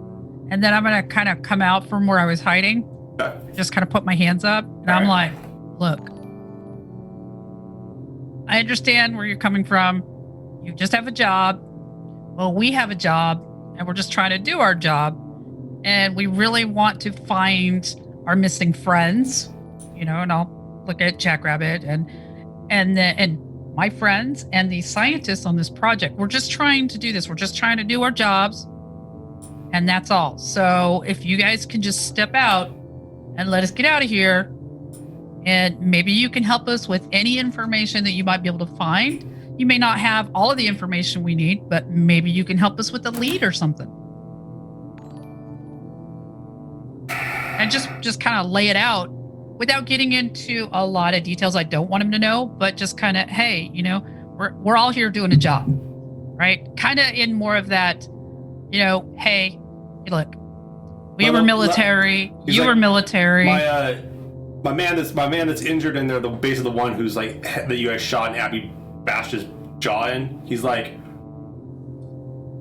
and then I'm gonna kind of come out from where I was hiding. Okay. Just kind of put my hands up, and I'm like, look, I understand where you're coming from. You just have a job. Well, we have a job, and we're just trying to do our job. And we really want to find our missing friends, and I'll look at Jackrabbit and my friends and the scientists on this project. We're just trying to do this. We're just trying to do our jobs, and that's all. So if you guys can just step out and let us get out of here, and maybe you can help us with any information that you might be able to find. You may not have all of the information we need, but maybe you can help us with a lead or something. And just kind of lay it out without getting into a lot of details I don't want him to know, but just kind of, hey, we're all here doing a job, right? Kind of in more of that, hey, look, we were military, you were military. My man that's injured in there, the base of the one who's like that you guys shot and Abby bashed his jaw in. He's like,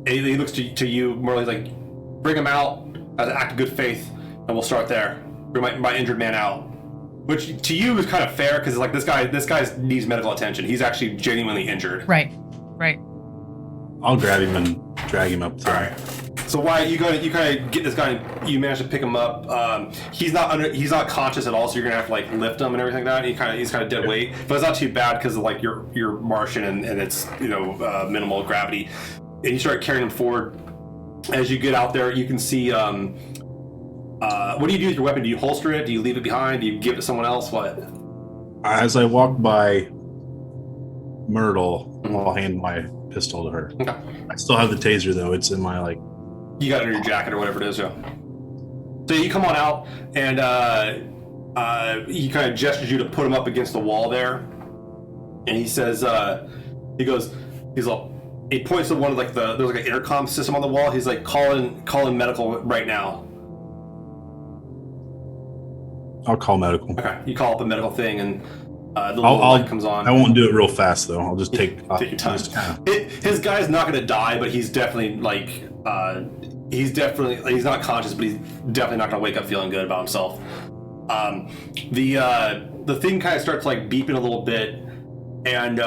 he looks to you more like bring him out as an act of good faith, and we'll start there. Bring my injured man out, which to you is kind of fair because like this guy needs medical attention. He's actually genuinely injured. Right. I'll grab him and drag him up. All right. So Wyatt, you kind of get this guy. And you manage to pick him up. He's not conscious at all. So you're gonna have to like lift him and everything like that. And he's kind of dead weight, but it's not too bad because of like you're Martian and it's minimal gravity. And you start carrying him forward. As you get out there, you can see. What do you do with your weapon? Do you holster it? Do you leave it behind? Do you give it to someone else? What? As I walk by Myrtle, I'll hand my pistol to her. Okay. I still have the taser though. It's in my like. You got it in your jacket or whatever it is, yeah. So you come on out, and he kind of gestures you to put him up against the wall there, and he says, he points to one of like there's like an intercom system on the wall. He's like, calling medical right now. I'll call medical. Okay, you call up a medical thing, and the little light comes on. I won't do it real fast though. I'll just take your time. His guy's not going to die, but he's definitely like he's not conscious, but he's definitely not going to wake up feeling good about himself. The thing kind of starts like beeping a little bit, and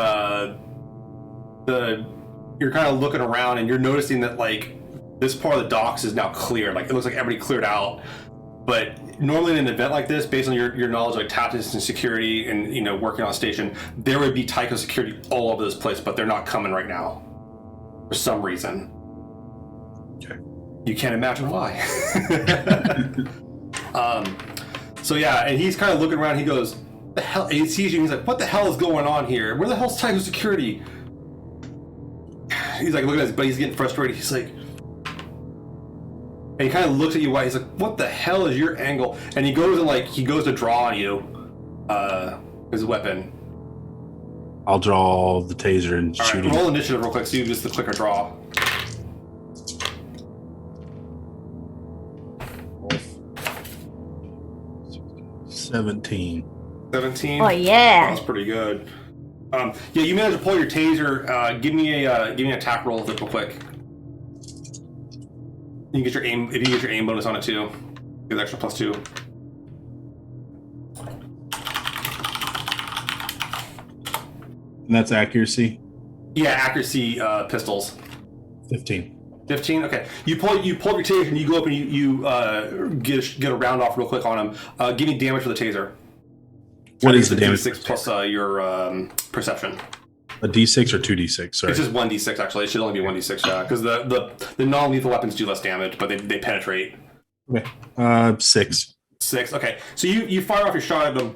you're kind of looking around, and you're noticing that like this part of the docks is now clear. Like it looks like everybody cleared out. But normally in an event like this, based on your knowledge of like tactics and security and working on a station, there would be Tycho security all over this place, but they're not coming right now for some reason. Okay. You can't imagine why. So yeah, and he's kind of looking around. He goes, "The hell?" And he sees you. And he's like, "What the hell is going on here? Where the hell's Tycho security?" He's like looking at us, but he's getting frustrated. He's like. And he kind of looks at you, White. He's like, "What the hell is your angle?" And he goes to draw on you, his weapon. I'll draw the taser and shoot him. Roll initiative real quick. So you just the clicker draw. 17. 17. Oh yeah. That's pretty good. Yeah, you managed to pull your taser. Give me an attack roll with it real quick. You can get your aim. If you get your aim bonus on it too, get an extra +2. And that's accuracy? Yeah, accuracy pistols. 15. 15. Okay. You pull your taser and you go up and you get a round off real quick on him. Give me damage for the taser. What is the damage? D6 plus your perception. A D6 or 2D6? Sorry. It's just 1D6 actually. It should only be 1D6, yeah. Because the non-lethal weapons do less damage, but they penetrate. Okay. 6. 6. Okay. So you fire off your shot at him,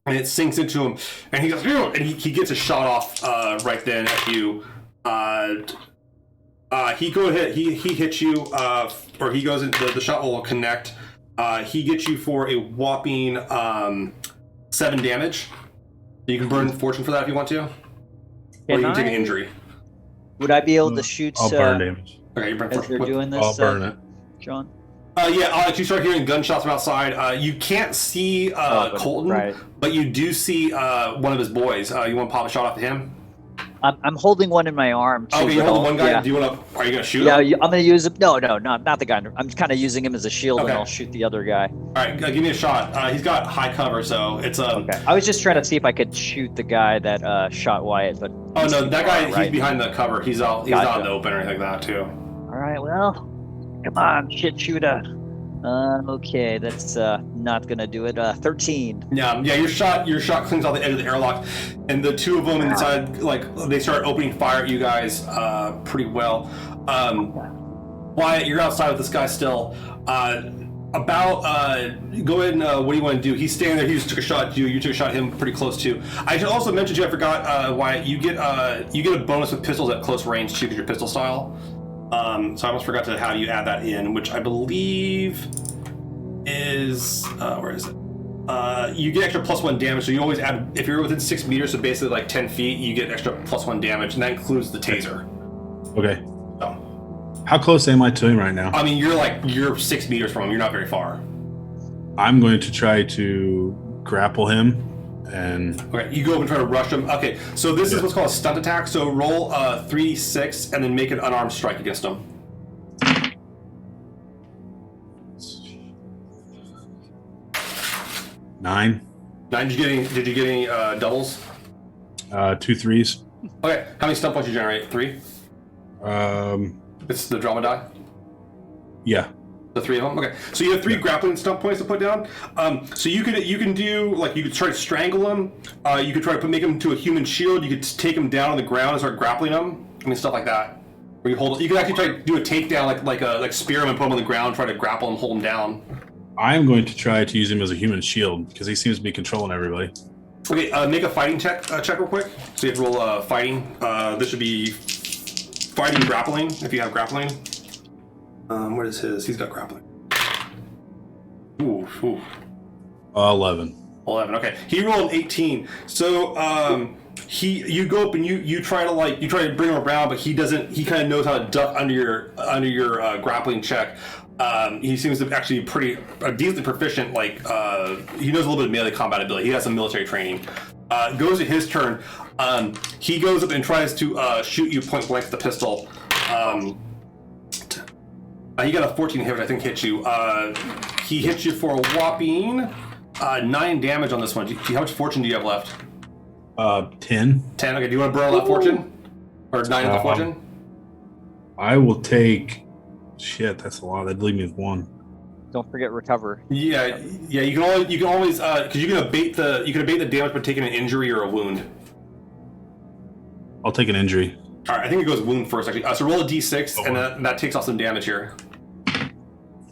and it sinks into him, and he goes, "Ew!" And he gets a shot off right then at you. He hits you, or he goes into the shot will connect. He gets you for a whopping 7 damage. You can burn fortune for that if you want to. Or you can take an injury. Would I be able to shoot I'll burn damage. Okay, you burn as they're doing this? I'll burn it. John? Yeah, Alex, you start hearing gunshots from outside. You can't see Colton, right. but you do see one of his boys. You want to pop a shot off at him? I'm holding one in my arm. Okay, you hold one guy. Yeah. Do you want to? Are you going to shoot Yeah, him? I'm going to use him. No, not the guy. I'm kind of using him as a shield, Okay. and I'll shoot the other guy. All right, give me a shot. He's got high cover, so it's Okay. I was just trying to see if I could shoot the guy that shot Wyatt, but Oh no, that guy. right? He's behind the cover. He's out. He's Gotcha. out in the open or anything like that too. All right. Well, come on, shit shooter. Okay, that's not gonna do it. 13. Yeah. Your shot clings on the edge of the airlock, and the two of them inside, like they start opening fire at you guys pretty well. Wyatt, you're outside with this guy still. Go ahead and what do you want to do? He's standing there. He just took a shot at you. You took a shot at him pretty close too. I should also mention to you. I forgot. Wyatt, you get a bonus with pistols at close range too, because your pistol style. So I almost forgot to have you add that in, which I believe is where is it? You get extra +1 damage, so you always add if you're within 6 meters, so basically like 10 feet, you get extra +1 damage, and that includes the taser. Okay. So, How close am I to him right now? I mean, you're 6 meters from him. You're not very far. I'm going to try to grapple him, and Okay, you go up and try to rush him. Okay, so this is what's called a stunt attack. So roll 3d6 and then make an unarmed strike against him. 9. 9. Did you get any doubles? 2 3s. Okay, how many stunt points you generate? 3. Um, It's the drama die. Yeah. The 3 of them. Okay, so you have 3 grappling stump points to put down. So you can do like you could try to strangle him. You could try to make him into a human shield. You could take him down on the ground and start grappling him. I mean stuff like that. Where you hold. You could actually try to do a takedown like spear him and put him on the ground. Try to grapple him, hold him down. I'm going to try to use him as a human shield because he seems to be controlling everybody. Okay, make a fighting check real quick. So you have to roll fighting. This should be fighting grappling if you have grappling. What is his? He's got grappling. Ooh. 11. 11. Okay, he rolled an 18. So you go up and you try to bring him around, but he doesn't. He kind of knows how to duck under your grappling check. He seems to actually be decently proficient. Like he knows a little bit of melee combat ability. He has some military training. Goes to his turn. He goes up and tries to shoot you point blank with the pistol. He got a 14 hit, which I think hit you. He hits you for a whopping 9 damage on this one. How much fortune do you have left? 10. 10. Okay, do you want to burn all that fortune? Or 9 of the fortune? I will take... Shit, that's a lot. That'd leave me with 1. Don't forget recover. Yeah. You can always because you can abate the damage by taking an injury or a wound. I'll take an injury. All right, I think it goes wound first actually. So roll a d6 and that takes off some damage here.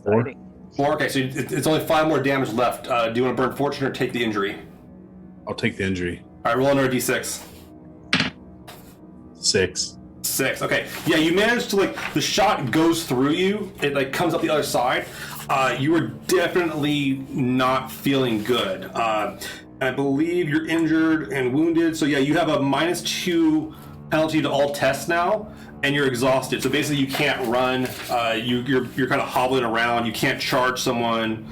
4. 4. Okay, so it's only 5 more damage left. Do you want to burn fortune or take the injury? I'll take the injury. All right, roll another d6. 6. 6. Okay. Yeah, you managed to the shot goes through you. It comes up the other side. You were definitely not feeling good. I believe you're injured and wounded. So yeah, you have a -2 penalty to all tests now, and you're exhausted. So basically, you can't run. You're kind of hobbling around. You can't charge someone.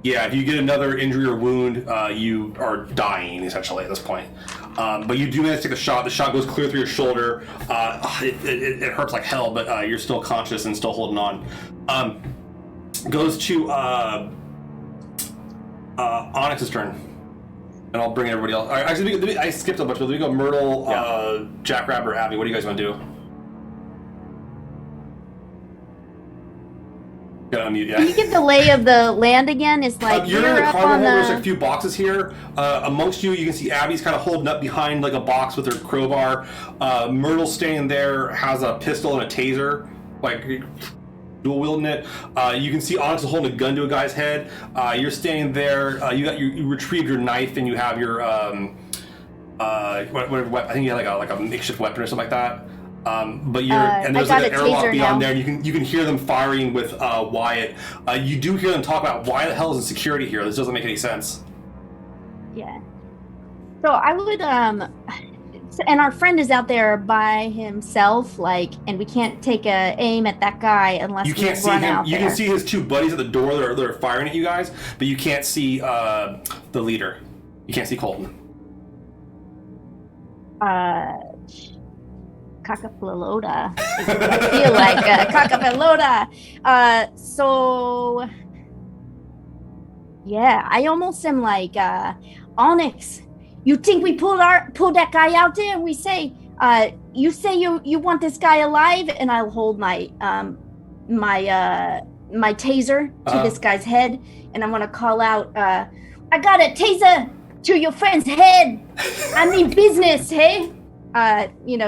Yeah, if you get another injury or wound, you are dying essentially at this point. But you do manage to take a shot. The shot goes clear through your shoulder. It hurts like hell, but you're still conscious and still holding on. Goes to Onyx's turn. And I'll bring everybody else. All right, actually, I skipped a bunch. Do we go Myrtle, Jackrabbit, or Abby? What do you guys want to do? Gotta unmute, yeah. Can you give the lay of the land again? It's like you're in the up cargo on hold. There's the... a few boxes here. Amongst you can see Abby's kind of holding up behind like a box with her crowbar. Myrtle's standing there, has a pistol and a taser, like dual wielding it. You can see Onyx is holding a gun to a guy's head. You're standing there. You retrieved your knife and you have your I think you had like a makeshift weapon or something like that. But you're and there's like an airlock beyond there, and you can hear them firing with Wyatt. You do hear them talk about why the hell is in security here. This doesn't make any sense. Yeah. So I would and our friend is out there by himself, and we can't take a aim at that guy unless you can't see him. You can see his 2 buddies at the door that are firing at you guys, but you can't see the leader. You can't see Colton. Cockapelota. I feel like cockapelota. So yeah, I almost am like Onyx. You think we pull that guy out there and we say, you say you want this guy alive, and I'll hold my my taser to this guy's head, and I'm gonna call out, I got a taser to your friend's head. I mean business, hey?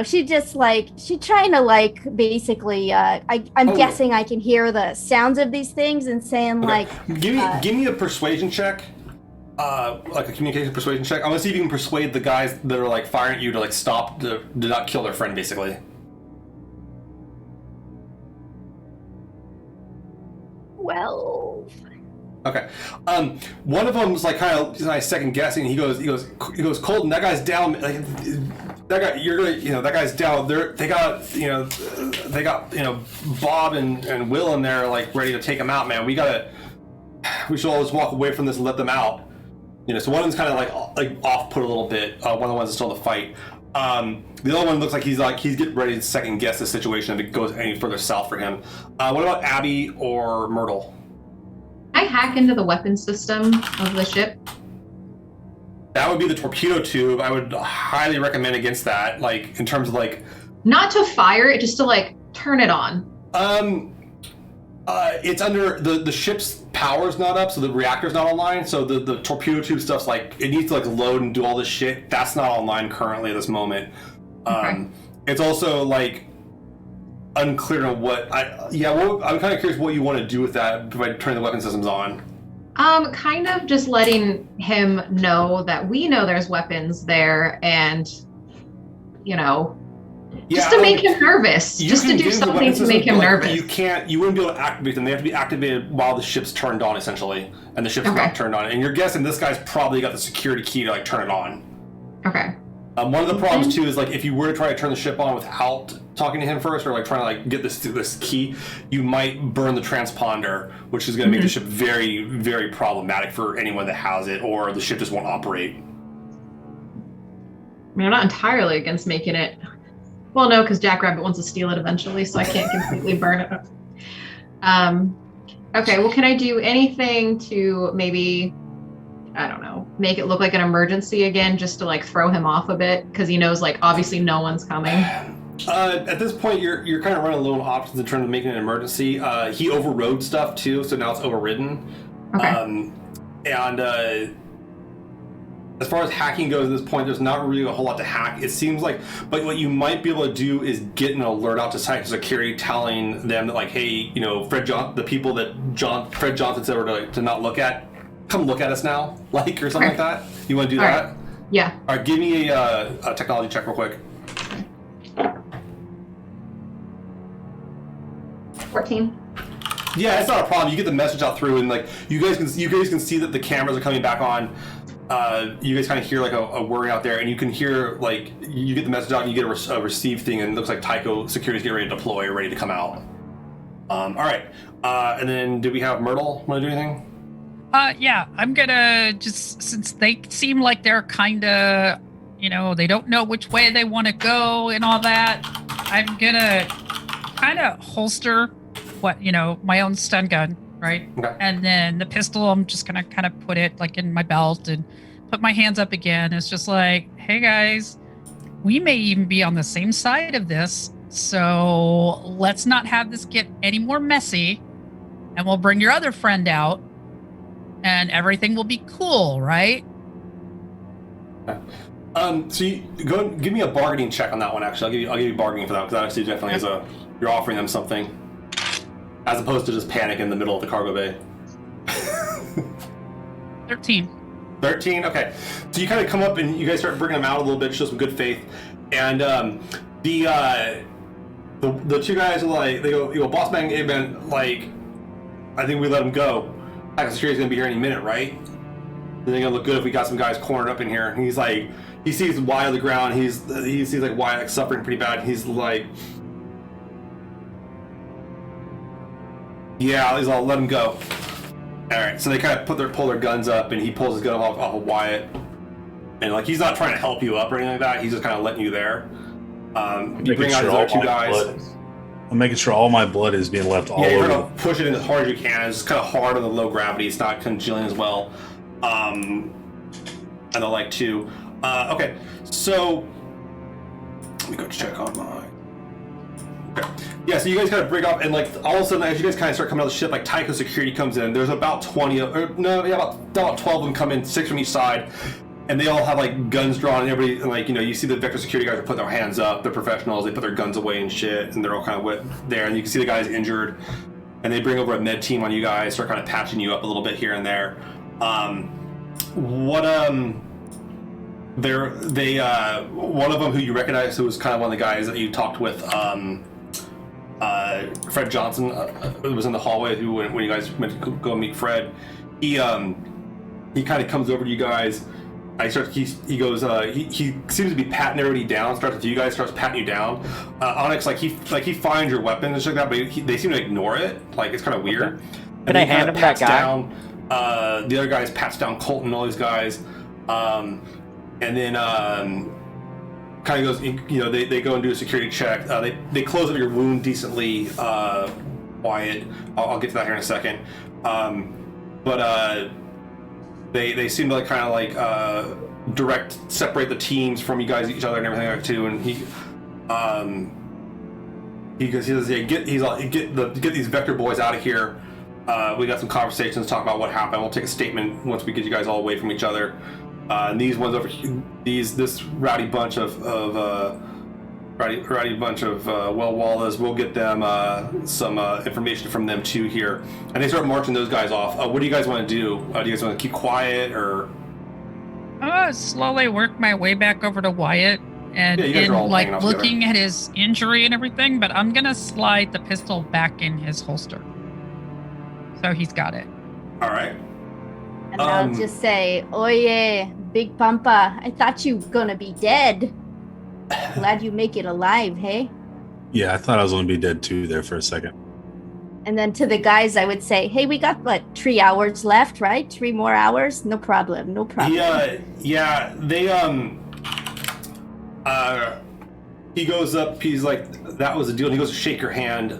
She just she trying to basically I'm guessing I can hear the sounds of these things and saying give me a persuasion check, like a communication persuasion check. I'm gonna see if you can persuade the guys that are firing at you to stop to not kill their friend basically. Well, okay. One of them's kind of second guessing. He goes, Colton, that guy's down. That guy, that guy's down. They got Bob and Will in there, ready to take him out. Man, we should all just walk away from this and let them out. So one of them's kind of off put a little bit. One of the ones is still in the fight. The other one looks like he's getting ready to second guess the situation if it goes any further south for him. What about Abby or Myrtle? I hack into the weapon system of the ship. That would be the torpedo tube. I would highly recommend against that, in terms of not to fire it, just to turn it on? It's under the ship's power's not up, so the reactor's not online. So the torpedo tube stuff's like it needs to like load and do all this shit. That's not online currently at this moment. Okay. It's also like unclear on what I'm kind of curious what you want to do with that by turning the weapon systems on. Kind of just letting him know that we know there's weapons there, and just to make him nervous, just to do something to make him nervous. You wouldn't be able to activate them. They have to be activated while the ship's turned on, essentially, and the ship's not turned on. And you're guessing this guy's probably got the security key to like turn it on. Okay. One of the problems too is like if you were to try to turn the ship on without talking to him first, or like trying to like get this key, you might burn the transponder, which is going to make the ship very, very problematic for anyone that has it, or the ship just won't operate. I mean, I'm not entirely against making it. Well, no, because Jackrabbit wants to steal it eventually, so I can't completely burn it. Okay, well, can I do anything to maybe, I don't know, make it look like an emergency again, just to like throw him off a bit, because he knows like obviously no one's coming. At this point, you're kind of running low on options in terms of making an emergency. He overrode stuff too, so now it's overridden. Okay. As far as hacking goes at this point, there's not really a whole lot to hack. It seems like, but what you might be able to do is get an alert out to site security telling them that like, hey, the people that Fred Johnson said were to not look at, come look at us now, like, or something like that. You want to do that? Right. Yeah. All right, give me a technology check real quick. 14. Yeah, it's not a problem. You get the message out through, and like you guys can see that the cameras are coming back on. You guys kind of hear like a whirring out there, and you can hear like you get the message out, and you get a receive thing, and it looks like Tycho security's getting ready to deploy, ready to come out. All right, and then did we have Myrtle want to do anything? Yeah, I'm gonna just, since they seem like they're kind of, they don't know which way they want to go and all that, I'm gonna kind of holster my own stun gun, right? Okay. And then the pistol, I'm just gonna kind of put it like in my belt and put my hands up again. It's just like, hey guys, we may even be on the same side of this, so let's not have this get any more messy, and we'll bring your other friend out, and everything will be cool, right? So you go give me a bargaining check on that one. Actually, I'll give you bargaining for that, because that actually definitely is you're offering them something, as opposed to just panic in the middle of the cargo bay. 13. 13. Okay, so you kind of come up and you guys start bringing them out a little bit, show some good faith, and the two guys are like, they go, boss man, hey man, like, I think we let him go. Security's gonna be here any minute, right? They're gonna look good if we got some guys cornered up in here. And he's like, he sees Wyatt on the ground. He sees like Wyatt suffering pretty bad. He's like, yeah, he's all, let him go. All right, so they kind of pull their guns up, and he pulls his gun off of Wyatt, and like he's not trying to help you up or anything like that. He's just kind of letting you there. You bring out his other two guys. I'm making sure all my blood is being left all over. Yeah, you're gonna push it in as hard as you can. It's kind of hard on the low gravity. It's not congealing as well. And the like too. Okay, so let me go check on my. Okay. Yeah, so you guys kind of break off, and like all of a sudden, as you guys kind of start coming out of the ship, like Tycho security comes in. There's about 20 about 12 of them come in, 6 from each side, and they all have like guns drawn, and everybody, and like, you see the Vector security guys are putting their hands up. They're professionals. They put their guns away and shit, and they're all kind of there, and you can see the guys injured, and they bring over a med team on you guys, start kind of patching you up a little bit here and there. One of them who you recognize, who was kind of one of the guys that you talked with, Fred Johnson, was in the hallway when you guys went to go meet Fred. He kind of comes over to you guys. He seems to be patting everybody down. Starts with you guys, starts patting you down. Onyx, he finds your weapon and shit like that, but they seem to ignore it. Like, it's kind of weird. Can I hand him that guy? Down, the other guys pats down Colton and all these guys, and then kind of goes. They go and do a security check. They close up your wound decently, Wyatt. I'll get to that here in a second. But they seem to kind of separate the teams from you guys, each other, and everything like that too. And he says, yeah, get these Vector boys out of here. We got some conversations, talk about what happened. We'll take a statement once we get you guys all away from each other. And these ones over here, this rowdy bunch of Wallas, we'll get them some information from them too here. And they start marching those guys off. What do you guys want to do? Do you guys want to keep quiet or? I'm gonna slowly work my way back over to Wyatt and Yeah, you guys are all hanging out looking at his injury and everything, but I'm gonna slide the pistol back in his holster. So he's got it. All right. And I'll just say, "Oye, Big Pampa, I thought you gonna be dead. Glad you make it alive, hey?" Yeah, I thought I was going to be dead too there for a second. And then to the guys, I would say, "Hey, we got what 3 hours left, right? 3 more hours? No problem, no problem." Yeah, they he goes up. He's like, "That was the deal." And he goes to shake your hand,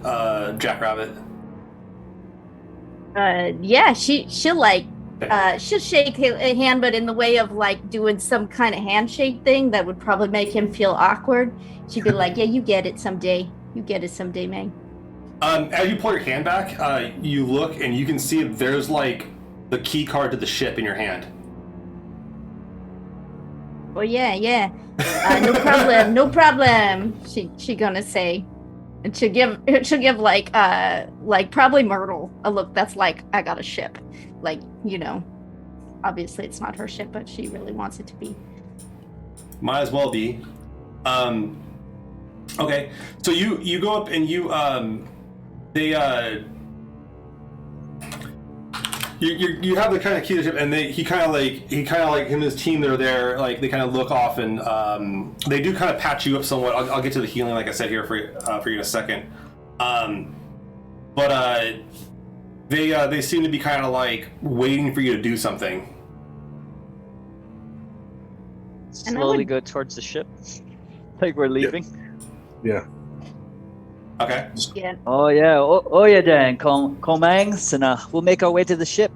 Jackrabbit. Yeah, she'll like. She'll shake a hand, but in the way of like doing some kind of handshake thing that would probably make him feel awkward. She'd be like, "Yeah, you get it someday. You get it someday, man." As you pull your hand back, you look and you can see there's like the key card to the ship in your hand. Oh yeah. No problem, no problem. She gonna say, and she'll give like probably Myrtle a look that's like, "I got a ship." Like, obviously it's not her ship, but she really wants it to be. Might as well be. Okay, so you go up and you have the kind of key to the ship, and he kind of like him and his team that are there, like they kind of look off and they do kind of patch you up somewhat. I'll get to the healing, like I said here for you in a second. But they seem to be kind of like waiting for you to do something. Slowly go towards the ship, like we're leaving. Yeah. Okay. Yeah. Oh yeah, Dan, Komang, and we'll make our way to the ship.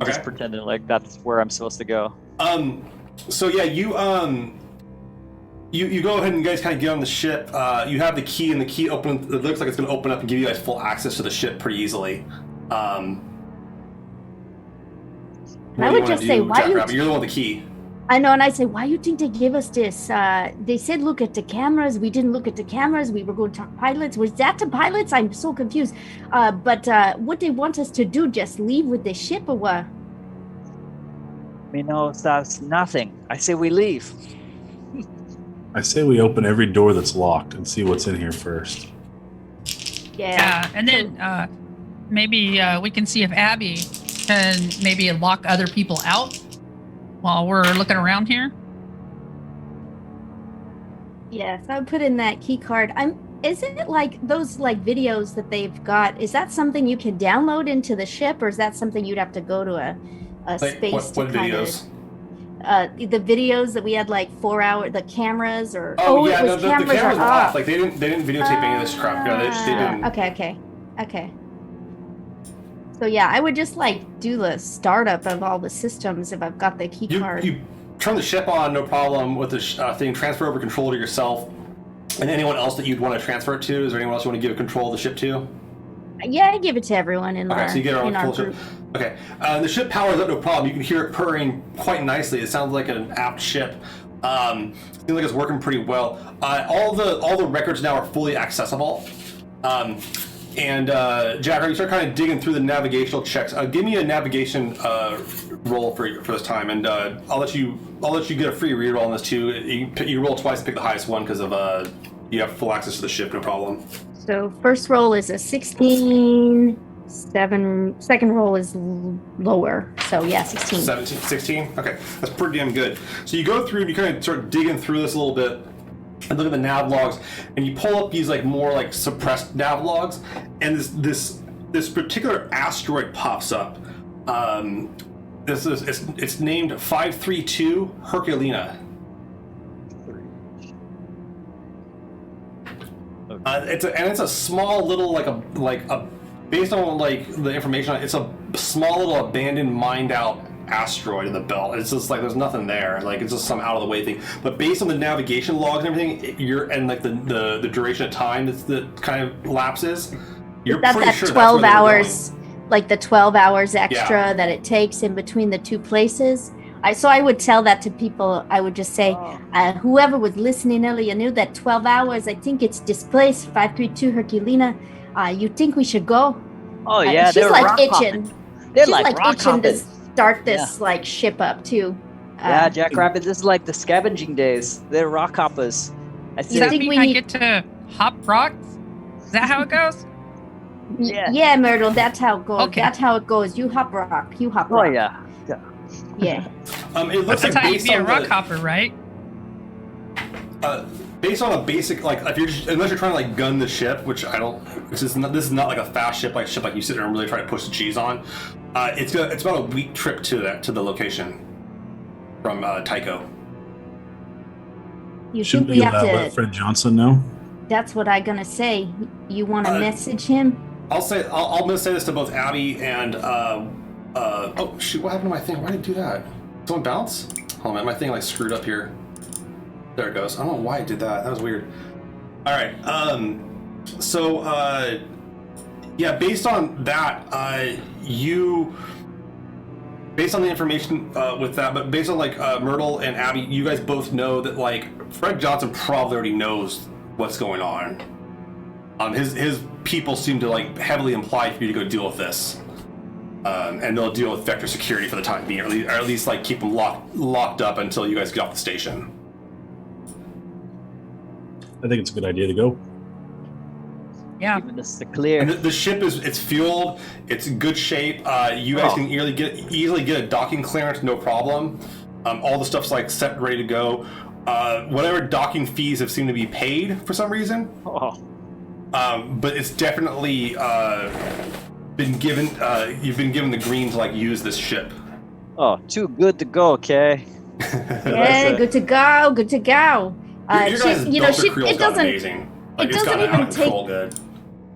Okay. Just pretending like that's where I'm supposed to go. So yeah, you go ahead and you guys kind of get on the ship. You have the key, and the key it looks like it's going to open up and give you guys full access to the ship pretty easily. I would just say, why you're the one with the key. I know, and I say, why you think they gave us this? They said look at the cameras. We didn't look at the cameras. We were going to talk pilots. Was that the pilots? I'm so confused. But what they want us to do? Just leave with the ship or what? That's nothing. I say we leave. I say we open every door that's locked and see what's in here first. Yeah. And then maybe we can see if Abby can maybe lock other people out while we're looking around here. Yes, I would put in that key card. Isn't it like those like videos that they've got? Is that something you can download into the ship, or is that something you'd have to go to a space what to kind videos? The videos that we had like 4 hour, the cameras or Yeah, it was the cameras cameras are were off. off. Like they didn't videotape any of this crap. Yeah, they didn't. Okay. So yeah, I would just like do the startup of all the systems if I've got the key card. You turn the ship on, no problem with the thing. Transfer over control to yourself, and anyone else that you'd want to transfer it to. Is there anyone else you want to give control of the ship to? Yeah, I give it to everyone in Okay, so you get in our full ship. group. Okay, the ship powers up, no problem. You can hear it purring quite nicely. It sounds like an apt ship. Seems like it's working pretty well. All the records now are fully accessible. And Jack, you start kind of digging through the navigational checks. Give me a navigation roll for this time, and I'll let you get a free reroll on this too. You roll twice and pick the highest one because of you have full access to the ship, no problem. So first roll is a 16. Second roll is lower. So yeah, 16. 16? Okay, that's pretty damn good. So you go through and you kind of start digging through this a little bit and look at the nav logs, and you pull up these like more like suppressed nav logs, and this particular asteroid pops up. It's named 532 Herculina. It's a small little like a based on like the information, it's a small little abandoned mined out asteroid in the belt. It's just like there's nothing there. Like it's just some out of the way thing. But based on the navigation logs and everything, and like the duration of time that kind of lapses, you're That's pretty that sure 12 that's where they were hours, like the 12 hours extra that it takes in between the two places. So I would tell that to people. I would just say, whoever was listening earlier knew that 12 hours, I think it's displaced 532 Herculina. You think we should go? Oh yeah, she's they're like rock itching. hopping. They're She's like rock itching to hopping. start this like ship up too. Yeah, Jackrabbit, this is like the scavenging days. They're rock hoppers. I Does that think mean we I need- get to hop rocks? Is that how it goes? Yeah. Yeah, Myrtle, that's how it goes. Okay. That's how it goes. You hop rock. You hop Oh rock. yeah. Yeah. It looks That's like how you based be a on rock the, hopper, right? based on a basic like if you're just, unless you're trying to like gun the ship, which I don't. This is not like a fast ship like you sit there and really try to push the G's on. It's about a week trip to the location from Tycho. You Shouldn't think we we have to? let Fred Johnson know? That's what I'm gonna say. You want to message him? I'm gonna say this to both Abby and oh shoot, what happened to my thing? Why did it do that? Someone bounce? Hold on, man, my thing like screwed up here. There it goes. I don't know why it did that. That was weird. All right. So yeah, based on that, based on the information with that, but based on like Myrtle and Abby, you guys both know that like Fred Johnson probably already knows what's going on. His people seem to like heavily imply for you to go deal with this, and they'll deal with vector security for the time being, or at least like keep them locked up until you guys get off the station. I think it's a good idea to go. Yeah. Giving us the clear. And the ship it's fueled, it's in good shape. You guys can easily get a docking clearance, no problem. All the stuff's like set, ready to go. Whatever docking fees have seemed to be paid for some reason. Oh. But it's definitely been given. You've been given the green to like use this ship. Oh, too good to go, okay? Yeah, good to go. Good to go. Your guys' Delta Creel's it got doesn't. amazing. Like, It it's doesn't got even out of control good.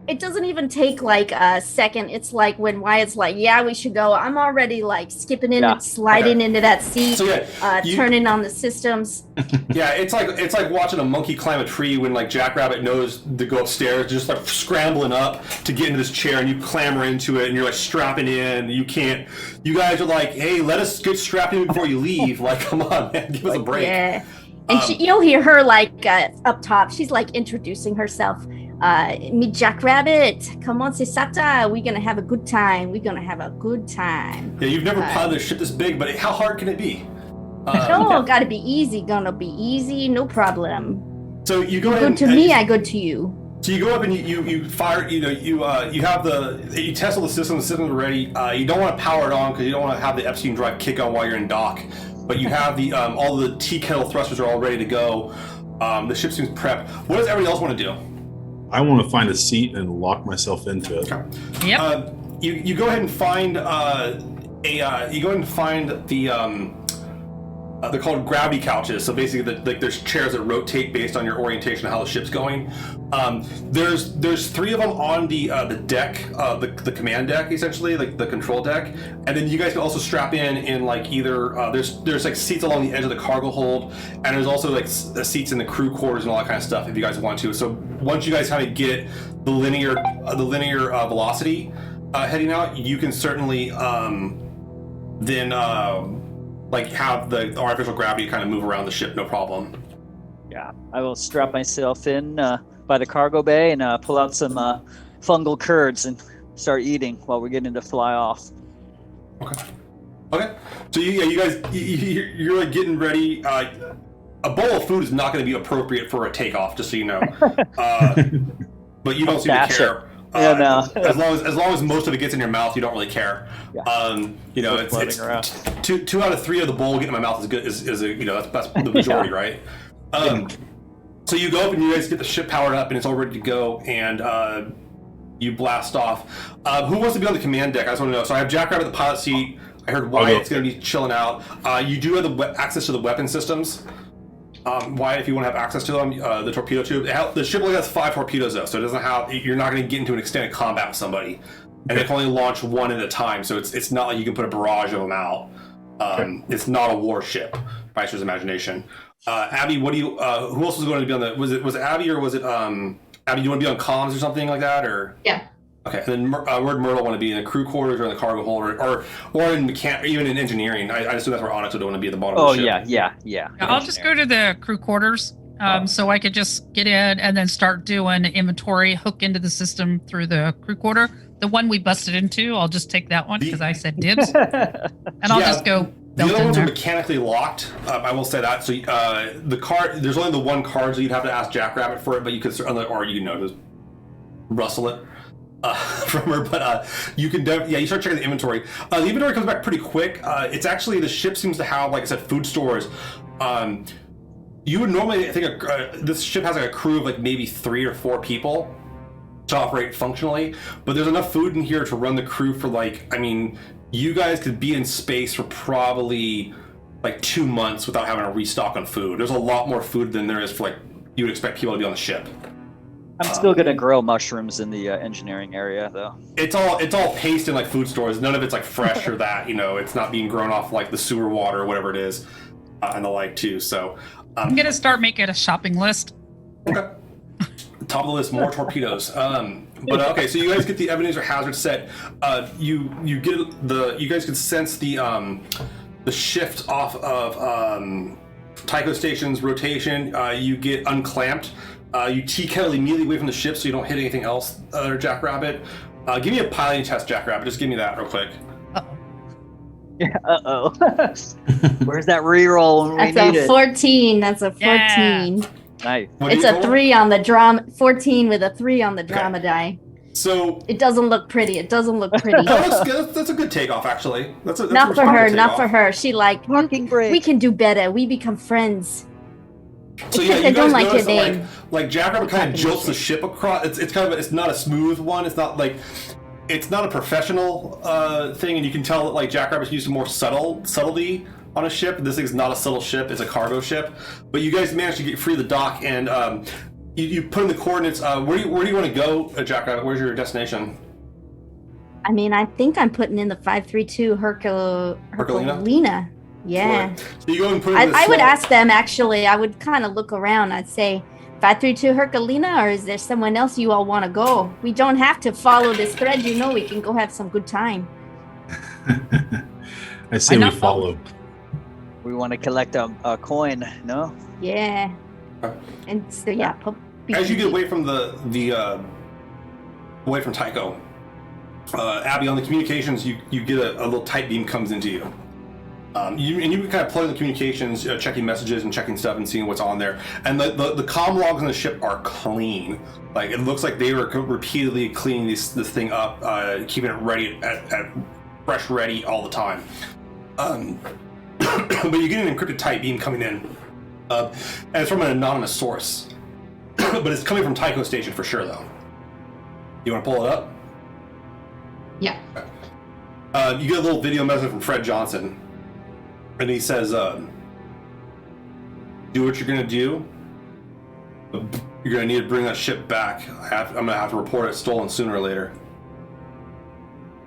It doesn't even take like a second. It's like when Wyatt's like, "Yeah, we should go." I'm already like skipping in and sliding into that seat, So yeah, turning on the systems. Yeah, it's like watching a monkey climb a tree when like Jackrabbit knows to go upstairs, just like scrambling up to get into this chair, and you clamber into it, and you're like strapping in. You can't. You guys are like, "Hey, let us get strapped in before you leave." Like, come on, man, give us a break. Yeah, and you'll hear her like up top. She's like introducing herself. Me Jackrabbit, come on, Sisata. We're gonna have a good time. We're gonna have a good time. Yeah, you've never piloted a ship this big, but how hard can it be? No, gotta be easy. Gonna be easy, no problem. So you go ahead. Good to me, I good to you. So you go up and you fire. You have you test all the systems. The systems are ready. You don't want to power it on because you don't want to have the Epstein drive kick on while you're in dock. But you have the all the tea kettle thrusters are all ready to go. The ship seems prepped. What does everybody else want to do? I want to find a seat and lock myself into it. Okay. Yep. You go ahead and find they're called gravity couches. So basically, there's chairs that rotate based on your orientation of how the ship's going. There's three of them on the deck, the command deck, essentially, like the control deck. And then you guys can also strap in like either there's like seats along the edge of the cargo hold, and there's also like seats in the crew quarters and all that kind of stuff if you guys want to. So once you guys kind of get the linear velocity heading out, you can certainly then like have the artificial gravity kind of move around the ship, no problem. Yeah, I will strap myself in by the cargo bay and pull out some fungal curds and start eating while we're getting to fly off. Okay. So you guys, you're like getting ready. A bowl of food is not going to be appropriate for a takeoff, just so you know. But you don't seem to care. Yeah, no. as long as most of it gets in your mouth, you don't really care. Yeah. It's two out of three of the bowl getting in my mouth is good. Is that's the majority, right? So you go up and you guys get the ship powered up and it's all ready to go, and you blast off. Who wants to be on the command deck? I just want to know. So I have Jackrabbit at the pilot seat. I heard Wyatt's going to be chilling out. You do have the access to the weapon systems. Wyatt, if you want to have access to them, the torpedo tube. The ship only has 5 torpedoes though, so it doesn't have. You're not going to get into an extended combat with somebody, and they can only launch one at a time. So it's not like you can put a barrage of them out. It's not a warship by Esther's imagination. Abby, what do you? Who else was going to be on the? Was it Abby or was it Abby? You want to be on comms or something like that, or? Yeah. Okay, and then where'd Myrtle want to be, in the crew quarters or in the cargo hold, or in even in engineering? I assume that's where Onyx would want to be at the bottom of the ship. Yeah. I'll just go to the crew quarters, so I could just get in and then start doing inventory, hook into the system through the crew quarter. The one we busted into, I'll just take that one because I said dibs, and I'll just go. The other ones in are there. mechanically locked. I will say that. So the card, there's only the one card, so you'd have to ask Jackrabbit for it, but you could, or you know, just rustle it from her. But you can, you start checking the inventory. The inventory comes back pretty quick. It's actually, the ship seems to have, like I said, food stores. You would normally think this ship has like a crew of like maybe 3 or 4 people to operate functionally, but there's enough food in here to run the crew for like, I mean, you guys could be in space for probably like 2 months without having to restock on food. There's a lot more food than there is for like you would expect people to be on the ship. I'm still gonna grow mushrooms in the engineering area, though. It's all paced in like food stores. None of it's like fresh or that, you know, it's not being grown off like the sewer water or whatever it is, and the like too. So I'm gonna start making a shopping list. Okay. Top of the list, more torpedoes. But okay, so you guys get the Ebenezer hazard set. You guys can sense the shift off of Tycho Station's rotation. You get unclamped. You tea kettle immediately away from the ship so you don't hit anything else, Jackrabbit. Give me a piloting test, Jackrabbit. Just give me that real quick. Yeah, Where's that reroll when we That's need a it? 14. That's a 14. Yeah. Nice. It's a 3 on the drama. 14 with a 3 on the drama die. So It doesn't look pretty. It doesn't look pretty. that looks good. That's a good takeoff, actually. That's Not a for her. responsible Not for takeoff. her. She like, Parking brake. we can do better. We become friends. So Except yeah, I you don't guys like notice your that, name. like Jackrabbit kind of Talking jolts the shit. ship across. It's kind of it's not a smooth one. It's not like it's not a professional thing, and you can tell that like Jackrabbit's used more subtlety on a ship. This thing's not a subtle ship; it's a cargo ship. But you guys managed to get free of the dock, and you put in the coordinates. Where do you want to go, Jackrabbit? Where's your destination? I mean, I think I'm putting in the 532 Herculina. Yeah. Right. So you go and put in I would ask them, actually. I would kind of look around. I'd say, 532 Herculina, or is there someone else you all want to go? We don't have to follow this thread. You know, we can go have some good time. I say Why we not follow. We want to collect a coin, no? Yeah. Okay. And so, yeah. As you get away from the away from Tycho, Abby, on the communications, you get a little tight beam comes into you. You can kind of plug in the communications, checking messages and checking stuff and seeing what's on there. And the comm logs on the ship are clean. Like, it looks like they were repeatedly cleaning this thing up, keeping it ready at fresh ready all the time. But you get an encrypted tight beam coming in, and it's from an anonymous source. But it's coming from Tycho Station for sure, though. You want to pull it up? Yeah. You get a little video message from Fred Johnson. And he says, do what you're going to do. You're going to need to bring that ship back. I'm going to have to report it stolen sooner or later.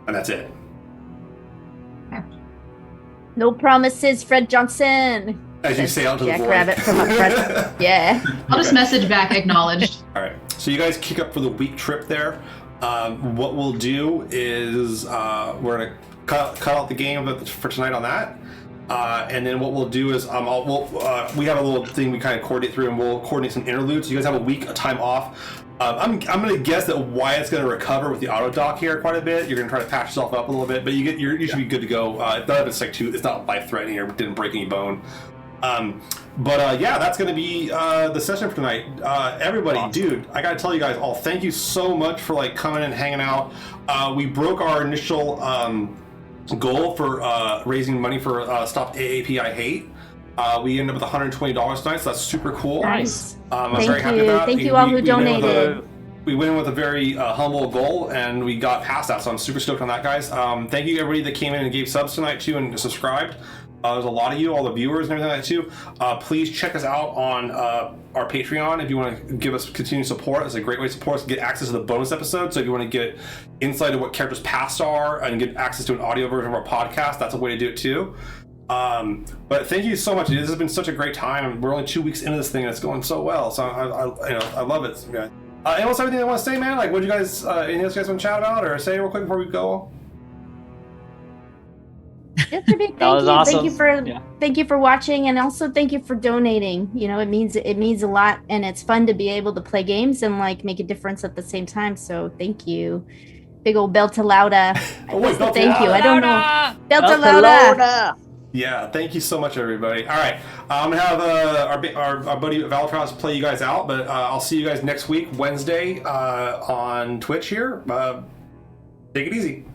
And that's it. No promises, Fred Johnson. As you say out to the void. Jackrabbit from a front. Yeah. I'll just message back acknowledged. All right. So you guys kick up for the week trip there. What we'll do is we're going to cut out the game for tonight on that. And then what we'll do is we have a little thing we kind of coordinate through, and we'll coordinate some interludes. You guys have a week of time off. I'm going to guess that Wyatt's going to recover with the auto dock here quite a bit. You're going to try to patch yourself up a little bit, but you should be good to go. It's not life threatening or didn't break any bone. Yeah, that's going to be the session for tonight. Everybody, awesome. Dude, I got to tell you guys all, thank you so much for like coming and hanging out. We broke our initial goal for raising money for Stop AAP I Hate. We ended up with $120 tonight, so that's super cool. Nice. I'm very happy with that. Thank you all who donated. We went in with a very humble goal, and we got past that, so I'm super stoked on that, guys. Thank you everybody that came in and gave subs tonight too and subscribed. There's a lot of you, all the viewers and everything like that too. Please check us out on our Patreon if you want to give us continued support. It's a great way to support us, get access to the bonus episodes. So if you want to get insight of what characters' pasts are and get access to an audio version of our podcast, that's a way to do it too. But thank you so much. This has been such a great time. We're only 2 weeks into this thing, and it's going so well. So I love it. Yeah. Anyone else have anything they want to say, man? Like, what you guys, anything else you guys want to chat about or say real quick before we go? Just a big That was awesome. Thank you for watching, and also thank you for donating. You know, it means a lot, and it's fun to be able to play games and like make a difference at the same time. So thank you. Big old Beltalauda. Thank you. I don't know. Beltalauda. Yeah, thank you so much, everybody. All right, I'm gonna have our buddy Valtros play you guys out, but I'll see you guys next week, Wednesday, on Twitch here. Take it easy.